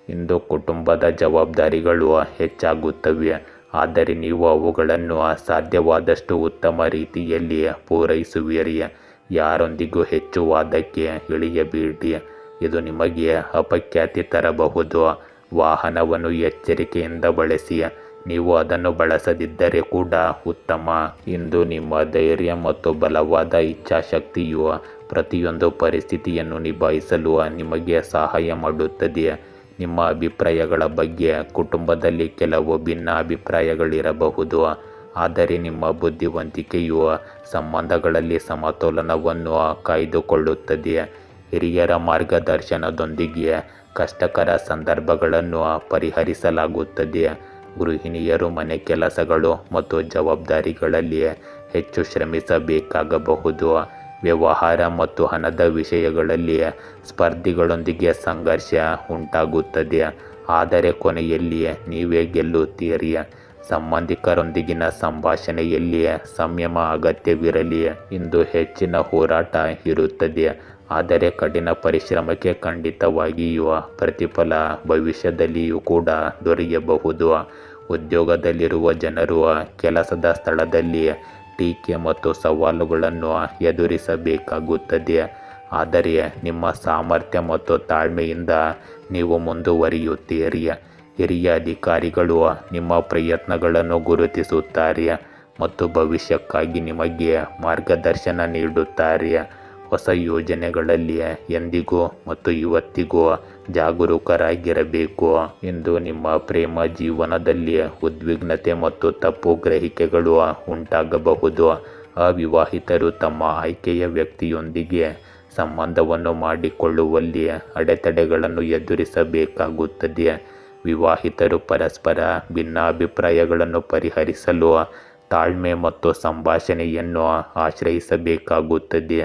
ಇಂದು ಕುಟುಂಬದ ಜವಾಬ್ದಾರಿಗಳು ಹೆಚ್ಚಾಗುತ್ತವೆ, ಆದರೆ ನೀವು ಅವುಗಳನ್ನು ಸಾಧ್ಯವಾದಷ್ಟು ಉತ್ತಮ ರೀತಿಯಲ್ಲಿ ಪೂರೈಸುವಿರಿ. ಯಾರೊಂದಿಗೂ ಹೆಚ್ಚು ವಾದಕ್ಕೆ ಇಳಿಯಬೇಡಿ, ಇದು ನಿಮಗೆ ಅಪಖ್ಯಾತಿ ತರಬಹುದು. ವಾಹನವನ್ನು ಎಚ್ಚರಿಕೆಯಿಂದ ಬಳಸಿ, ನೀವು ಅದನ್ನು ಬಳಸದಿದ್ದರೆ ಕೂಡ ಉತ್ತಮ. ಇಂದು ನಿಮ್ಮ ಧೈರ್ಯ ಮತ್ತು ಬಲವಾದ ಇಚ್ಛಾಶಕ್ತಿಯು ಪ್ರತಿಯೊಂದು ಪರಿಸ್ಥಿತಿಯನ್ನು ನಿಭಾಯಿಸಲು ನಿಮಗೆ ಸಹಾಯ ಮಾಡುತ್ತದೆ. ನಿಮ್ಮ ಅಭಿಪ್ರಾಯಗಳ ಬಗ್ಗೆ ಕುಟುಂಬದಲ್ಲಿ ಕೆಲವು ಭಿನ್ನಾಭಿಪ್ರಾಯಗಳಿರಬಹುದು, ಆದರೆ ನಿಮ್ಮ ಬುದ್ಧಿವಂತಿಕೆಯು ಸಂಬಂಧಗಳಲ್ಲಿ ಸಮತೋಲನವನ್ನು ಕಾಯ್ದುಕೊಳ್ಳುತ್ತದೆ. ಹಿರಿಯರ ಮಾರ್ಗದರ್ಶನದೊಂದಿಗೆ ಕಷ್ಟಕರ ಸಂದರ್ಭಗಳನ್ನು ಪರಿಹರಿಸಲಾಗುತ್ತದೆ. ಗೃಹಿಣಿಯರು ಮನೆ ಕೆಲಸಗಳು ಮತ್ತು ಜವಾಬ್ದಾರಿಗಳಲ್ಲಿ ಹೆಚ್ಚು ಶ್ರಮಿಸಬೇಕಾಗಬಹುದು. ವ್ಯವಹಾರ ಮತ್ತು ಹಣದ ವಿಷಯಗಳಲ್ಲಿ ಸ್ಪರ್ಧಿಗಳೊಂದಿಗೆ ಸಂಘರ್ಷ ಉಂಟಾಗುತ್ತದೆ, ಆದರೆ ಕೊನೆಯಲ್ಲಿ ನೀವೇ ಗೆಲ್ಲುತ್ತೀರಿ. ಸಂಬಂಧಿಕರೊಂದಿಗಿನ ಸಂಭಾಷಣೆಯಲ್ಲಿ ಸಂಯಮ ಅಗತ್ಯವಿರಲಿ. ಇಂದು ಹೆಚ್ಚಿನ ಹೋರಾಟ ಇರುತ್ತದೆ, ಆದರೆ ಕಠಿಣ ಪರಿಶ್ರಮಕ್ಕೆ ಖಂಡಿತವಾಗಿಯೂ ಪ್ರತಿಫಲ ಭವಿಷ್ಯದಲ್ಲಿಯೂ ಕೂಡ ದೊರೆಯಬಹುದು. ಉದ್ಯೋಗದಲ್ಲಿರುವ ಜನರು ಕೆಲಸದ ಸ್ಥಳದಲ್ಲಿ ಟೀಕೆ ಮತ್ತು ಸವಾಲುಗಳನ್ನು ಎದುರಿಸಬೇಕಾಗುತ್ತದೆ, ಆದರೆ ನಿಮ್ಮ ಸಾಮರ್ಥ್ಯ ಮತ್ತು ತಾಳ್ಮೆಯಿಂದ ನೀವು ಮುಂದುವರಿಯುತ್ತೀರಿ. ಹಿರಿಯ ಅಧಿಕಾರಿಗಳು ನಿಮ್ಮ ಪ್ರಯತ್ನಗಳನ್ನು ಗುರುತಿಸುತ್ತಾರೆ ಮತ್ತು ಭವಿಷ್ಯಕ್ಕಾಗಿ ನಿಮಗೆ ಮಾರ್ಗದರ್ಶನ ನೀಡುತ್ತಾರೆ. ಹೊಸ ಯೋಜನೆಗಳಲ್ಲಿ ಎಂದಿಗೂ ಮತ್ತು ಇವತ್ತಿಗೂ ಜಾಗರೂಕರಾಗಿರಬೇಕು. ಇಂದು ನಿಮ್ಮ ಪ್ರೇಮ ಜೀವನದಲ್ಲಿ ಉದ್ವಿಗ್ನತೆ ಮತ್ತು ತಪ್ಪು ಗ್ರಹಿಕೆಗಳು ಉಂಟಾಗಬಹುದು. ಅವಿವಾಹಿತರು ತಮ್ಮ ಆಯ್ಕೆಯ ವ್ಯಕ್ತಿಯೊಂದಿಗೆ ಸಂಬಂಧವನ್ನು ಮಾಡಿಕೊಳ್ಳುವಲ್ಲಿ ಅಡೆತಡೆಗಳನ್ನು ಎದುರಿಸಬೇಕಾಗುತ್ತದೆ. ವಿವಾಹಿತರು ಪರಸ್ಪರ ಭಿನ್ನಾಭಿಪ್ರಾಯಗಳನ್ನು ಪರಿಹರಿಸಲು ತಾಳ್ಮೆ ಮತ್ತು ಸಂಭಾಷಣೆಯನ್ನು ಆಶ್ರಯಿಸಬೇಕಾಗುತ್ತದೆ.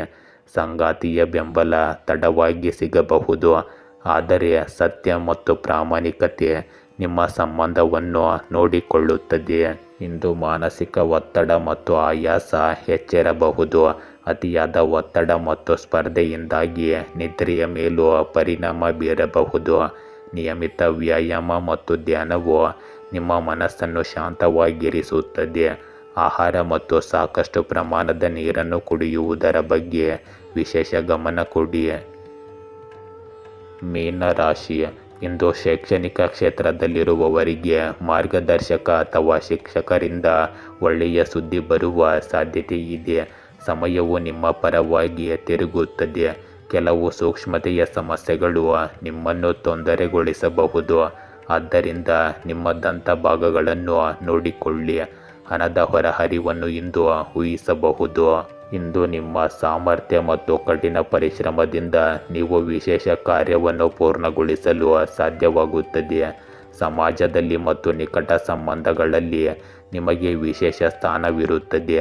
ಸಂಗಾತಿಯ ಬೆಂಬಲ ತಡವಾಗಿ ಸಿಗಬಹುದು, ಆದರೆ ಸತ್ಯ ಮತ್ತು ಪ್ರಾಮಾಣಿಕತೆ ನಿಮ್ಮ ಸಂಬಂಧವನ್ನು ನೋಡಿಕೊಳ್ಳುತ್ತದೆ. ಇಂದು ಮಾನಸಿಕ ಒತ್ತಡ ಮತ್ತು ಆಯಾಸ ಹೆಚ್ಚಿರಬಹುದು. ಅತಿಯಾದ ಒತ್ತಡ ಮತ್ತು ಸ್ಪರ್ಧೆಯಿಂದಾಗಿ ನಿದ್ರೆಯ ಮೇಲೂ ಪರಿಣಾಮ ಬೀರಬಹುದು. ನಿಯಮಿತ ವ್ಯಾಯಾಮ ಮತ್ತು ಧ್ಯಾನವು ನಿಮ್ಮ ಮನಸ್ಸನ್ನು ಶಾಂತವಾಗಿರಿಸುತ್ತದೆ. ಆಹಾರ ಮತ್ತು ಸಾಕಷ್ಟು ಪ್ರಮಾಣದ ನೀರನ್ನು ಕುಡಿಯುವುದರ ಬಗ್ಗೆ ವಿಶೇಷ ಗಮನ ಕೊಡಿ. ಮೀನರಾಶಿ, ಇಂದು ಶೈಕ್ಷಣಿಕ ಕ್ಷೇತ್ರದಲ್ಲಿರುವವರಿಗೆ ಮಾರ್ಗದರ್ಶಕ ಅಥವಾ ಶಿಕ್ಷಕರಿಂದ ಒಳ್ಳೆಯ ಸುದ್ದಿ ಬರುವ ಸಾಧ್ಯತೆ ಇದೆ. ಸಮಯವು ನಿಮ್ಮ ಪರವಾಗಿ ತಿರುಗುತ್ತದೆ. ಕೆಲವು ಸೂಕ್ಷ್ಮತೆಯ ಸಮಸ್ಯೆಗಳು ನಿಮ್ಮನ್ನು ತೊಂದರೆಗೊಳಿಸಬಹುದು, ಆದ್ದರಿಂದ ನಿಮ್ಮ ದಂತಭಾಗಗಳನ್ನು ನೋಡಿಕೊಳ್ಳಿ. ಹಣದ ಹೊರಹರಿವನ್ನು ಇಂದು ಊಹಿಸಬಹುದು. ಇಂದು ನಿಮ್ಮ ಸಾಮರ್ಥ್ಯ ಮತ್ತು ಕಠಿಣ ಪರಿಶ್ರಮದಿಂದ ನೀವು ವಿಶೇಷ ಕಾರ್ಯವನ್ನು ಪೂರ್ಣಗೊಳಿಸಲು ಸಾಧ್ಯವಾಗುತ್ತದೆ. ಸಮಾಜದಲ್ಲಿ ಮತ್ತು ನಿಕಟ ಸಂಬಂಧಗಳಲ್ಲಿ ನಿಮಗೆ ವಿಶೇಷ ಸ್ಥಾನವಿರುತ್ತದೆ.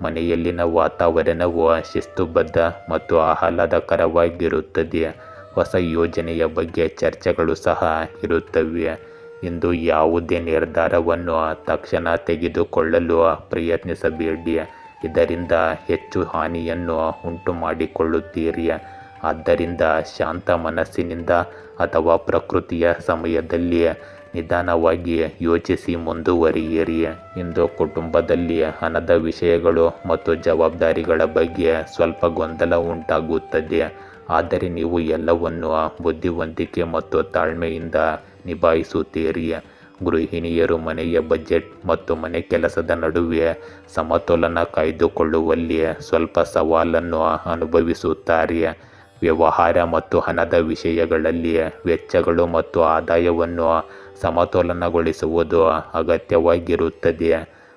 ಮನೆಯಲ್ಲಿನ ವಾತಾವರಣವು ಶಿಸ್ತುಬದ್ಧ ಮತ್ತು ಆಹ್ಲಾದಕರವಾಗಿರುತ್ತದೆ. ಹೊಸ ಯೋಜನೆಯ ಬಗ್ಗೆ ಚರ್ಚೆಗಳು ಸಹ ಇರುತ್ತವೆ. ಇಂದು ಯಾವುದೇ ನಿರ್ಧಾರವನ್ನು ತಕ್ಷಣ ತೆಗೆದುಕೊಳ್ಳಲು ಪ್ರಯತ್ನಿಸಬೇಡಿ, ಇದರಿಂದ ಹೆಚ್ಚು ಹಾನಿಯನ್ನು ಉಂಟುಮಾಡಿಕೊಳ್ಳುತ್ತೀರಿ. ಆದ್ದರಿಂದ ಶಾಂತ ಮನಸ್ಸಿನಿಂದ ಅಥವಾ ಪ್ರಕೃತಿಯ ಸಮಯದಲ್ಲಿ ನಿಧಾನವಾಗಿ ಯೋಚಿಸಿ ಮುಂದುವರಿಯಿರಿ. ಇಂದು ಕುಟುಂಬದಲ್ಲಿ ಹಣದ ವಿಷಯಗಳು ಮತ್ತು ಜವಾಬ್ದಾರಿಗಳ ಬಗ್ಗೆ ಸ್ವಲ್ಪ ಗೊಂದಲ ಉಂಟಾಗುತ್ತದೆ, ಆದರೆ ನೀವು ಎಲ್ಲವನ್ನು ಬುದ್ಧಿವಂತಿಕೆ ಮತ್ತು ತಾಳ್ಮೆಯಿಂದ ನಿಭಾಯಿಸುತ್ತೀರಿ. ಗೃಹಿಣಿಯರು ಮನೆಯ ಬಜೆಟ್ ಮತ್ತು ಮನೆ ಕೆಲಸದ ನಡುವೆ ಸಮತೋಲನ ಕಾಯ್ದುಕೊಳ್ಳುವಲ್ಲಿ ಸ್ವಲ್ಪ ಸವಾಲನ್ನು ಅನುಭವಿಸುತ್ತಾರೆ. ವ್ಯವಹಾರ ಮತ್ತು ಹಣದ ವಿಷಯಗಳಲ್ಲಿ ವೆಚ್ಚಗಳು ಮತ್ತು ಆದಾಯವನ್ನು ಸಮತೋಲನಗೊಳಿಸುವುದು ಅಗತ್ಯವಾಗಿರುತ್ತದೆ.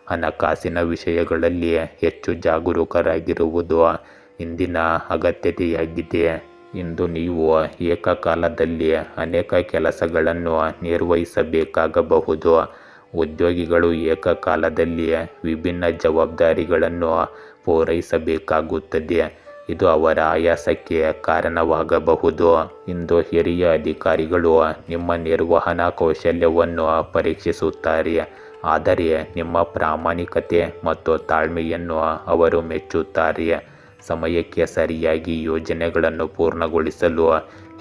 ಹಣಕಾಸಿನ ವಿಷಯಗಳಲ್ಲಿ ಹೆಚ್ಚು ಜಾಗರೂಕರಾಗಿರುವುದು ಇಂದಿನ ಅಗತ್ಯತೆಯಾಗಿದೆ. ಇಂದು ನೀವು ಏಕಕಾಲದಲ್ಲಿ ಅನೇಕ ಕೆಲಸಗಳನ್ನು ನಿರ್ವಹಿಸಬೇಕಾಗಬಹುದು. ಉದ್ಯೋಗಿಗಳು ಏಕಕಾಲದಲ್ಲಿ ವಿಭಿನ್ನ ಜವಾಬ್ದಾರಿಗಳನ್ನು ಪೂರೈಸಬೇಕಾಗುತ್ತದೆ, ಇದು ಅವರ ಆಯಾಸಕ್ಕೆ ಕಾರಣವಾಗಬಹುದು. ಇಂದು ಹಿರಿಯ ಅಧಿಕಾರಿಗಳು ನಿಮ್ಮ ನಿರ್ವಹಣಾ ಕೌಶಲ್ಯವನ್ನು ಪರೀಕ್ಷಿಸುತ್ತಾರೆ, ಆದರೆ ನಿಮ್ಮ ಪ್ರಾಮಾಣಿಕತೆ ಮತ್ತು ತಾಳ್ಮೆಯನ್ನು ಅವರು ಮೆಚ್ಚುತ್ತಾರೆ. ಸಮಯಕ್ಕೆ ಸರಿಯಾಗಿ ಯೋಜನೆಗಳನ್ನು ಪೂರ್ಣಗೊಳಿಸಲು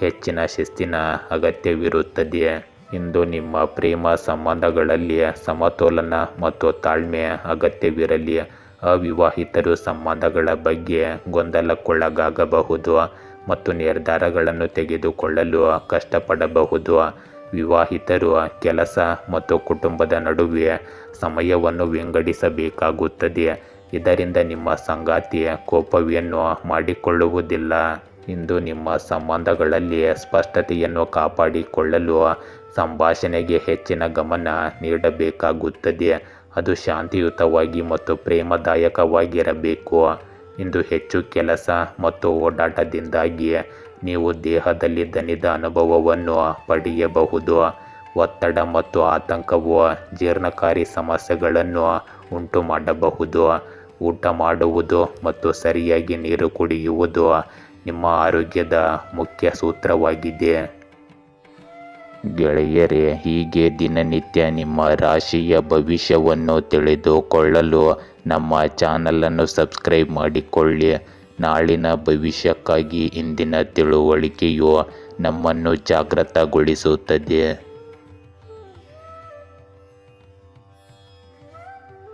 ಹೆಚ್ಚಿನ ಶಿಸ್ತಿನ ಅಗತ್ಯವಿರುತ್ತದೆ. ಇಂದು ನಿಮ್ಮ ಪ್ರೇಮ ಸಂಬಂಧಗಳಲ್ಲಿ ಸಮತೋಲನ ಮತ್ತು ತಾಳ್ಮೆ ಅಗತ್ಯವಿರಲಿ. ಅವಿವಾಹಿತರು ಸಂಬಂಧಗಳ ಬಗ್ಗೆ ಗೊಂದಲಕ್ಕೊಳಗಾಗಬಹುದು ಮತ್ತು ನಿರ್ಧಾರಗಳನ್ನು ತೆಗೆದುಕೊಳ್ಳಲು ಕಷ್ಟಪಡಬಹುದು. ವಿವಾಹಿತರು ಕೆಲಸ ಮತ್ತು ಕುಟುಂಬದ ನಡುವೆ ಸಮಯವನ್ನು ವಿಂಗಡಿಸಬೇಕಾಗುತ್ತದೆ, ಇದರಿಂದ ನಿಮ್ಮ ಸಂಗಾತಿ ಕೋಪವೇನೂ ಮಾಡಿಕೊಳ್ಳುವುದಿಲ್ಲ. ಇಂದು ನಿಮ್ಮ ಸಂಬಂಧಗಳಲ್ಲಿ ಸ್ಪಷ್ಟತೆಯನ್ನು ಕಾಪಾಡಿಕೊಳ್ಳಲು ಸಂಭಾಷಣೆಗೆ ಹೆಚ್ಚಿನ ಗಮನ ನೀಡಬೇಕಾಗುತ್ತದೆ. ಅದು ಶಾಂತಿಯುತವಾಗಿ ಮತ್ತು ಪ್ರೇಮದಾಯಕವಾಗಿರಬೇಕು. ಇಂದು ಹೆಚ್ಚು ಕೆಲಸ ಮತ್ತು ಓಡಾಟದಿಂದಾಗಿ ನೀವು ದೇಹದಲ್ಲಿ ದಣಿದ ಅನುಭವವನ್ನು ಪಡೆಯಬಹುದು. ಒತ್ತಡ ಮತ್ತು ಆತಂಕವು ಜೀರ್ಣಕಾರಿ ಸಮಸ್ಯೆಗಳನ್ನು ಉಂಟುಮಾಡಬಹುದು. ಊಟ ಮಾಡುವುದು ಮತ್ತು ಸರಿಯಾಗಿ ನೀರು ಕುಡಿಯುವುದು ನಿಮ್ಮ ಆರೋಗ್ಯದ ಮುಖ್ಯ ಸೂತ್ರವಾಗಿದೆ. ಗೆಳೆಯರೇ, ಹೀಗೆ ದಿನನಿತ್ಯ ನಿಮ್ಮ ರಾಶಿಯ ಭವಿಷ್ಯವನ್ನು ತಿಳಿದುಕೊಳ್ಳಲು ನಮ್ಮ ಚಾನಲನ್ನು ಸಬ್ಸ್ಕ್ರೈಬ್ ಮಾಡಿಕೊಳ್ಳಿ. ನಾಳಿನ ಭವಿಷ್ಯಕ್ಕಾಗಿ ಇಂದಿನ ತಿಳುವಳಿಕೆಯು ನಮ್ಮನ್ನು ಜಾಗೃತಗೊಳಿಸುತ್ತದೆ.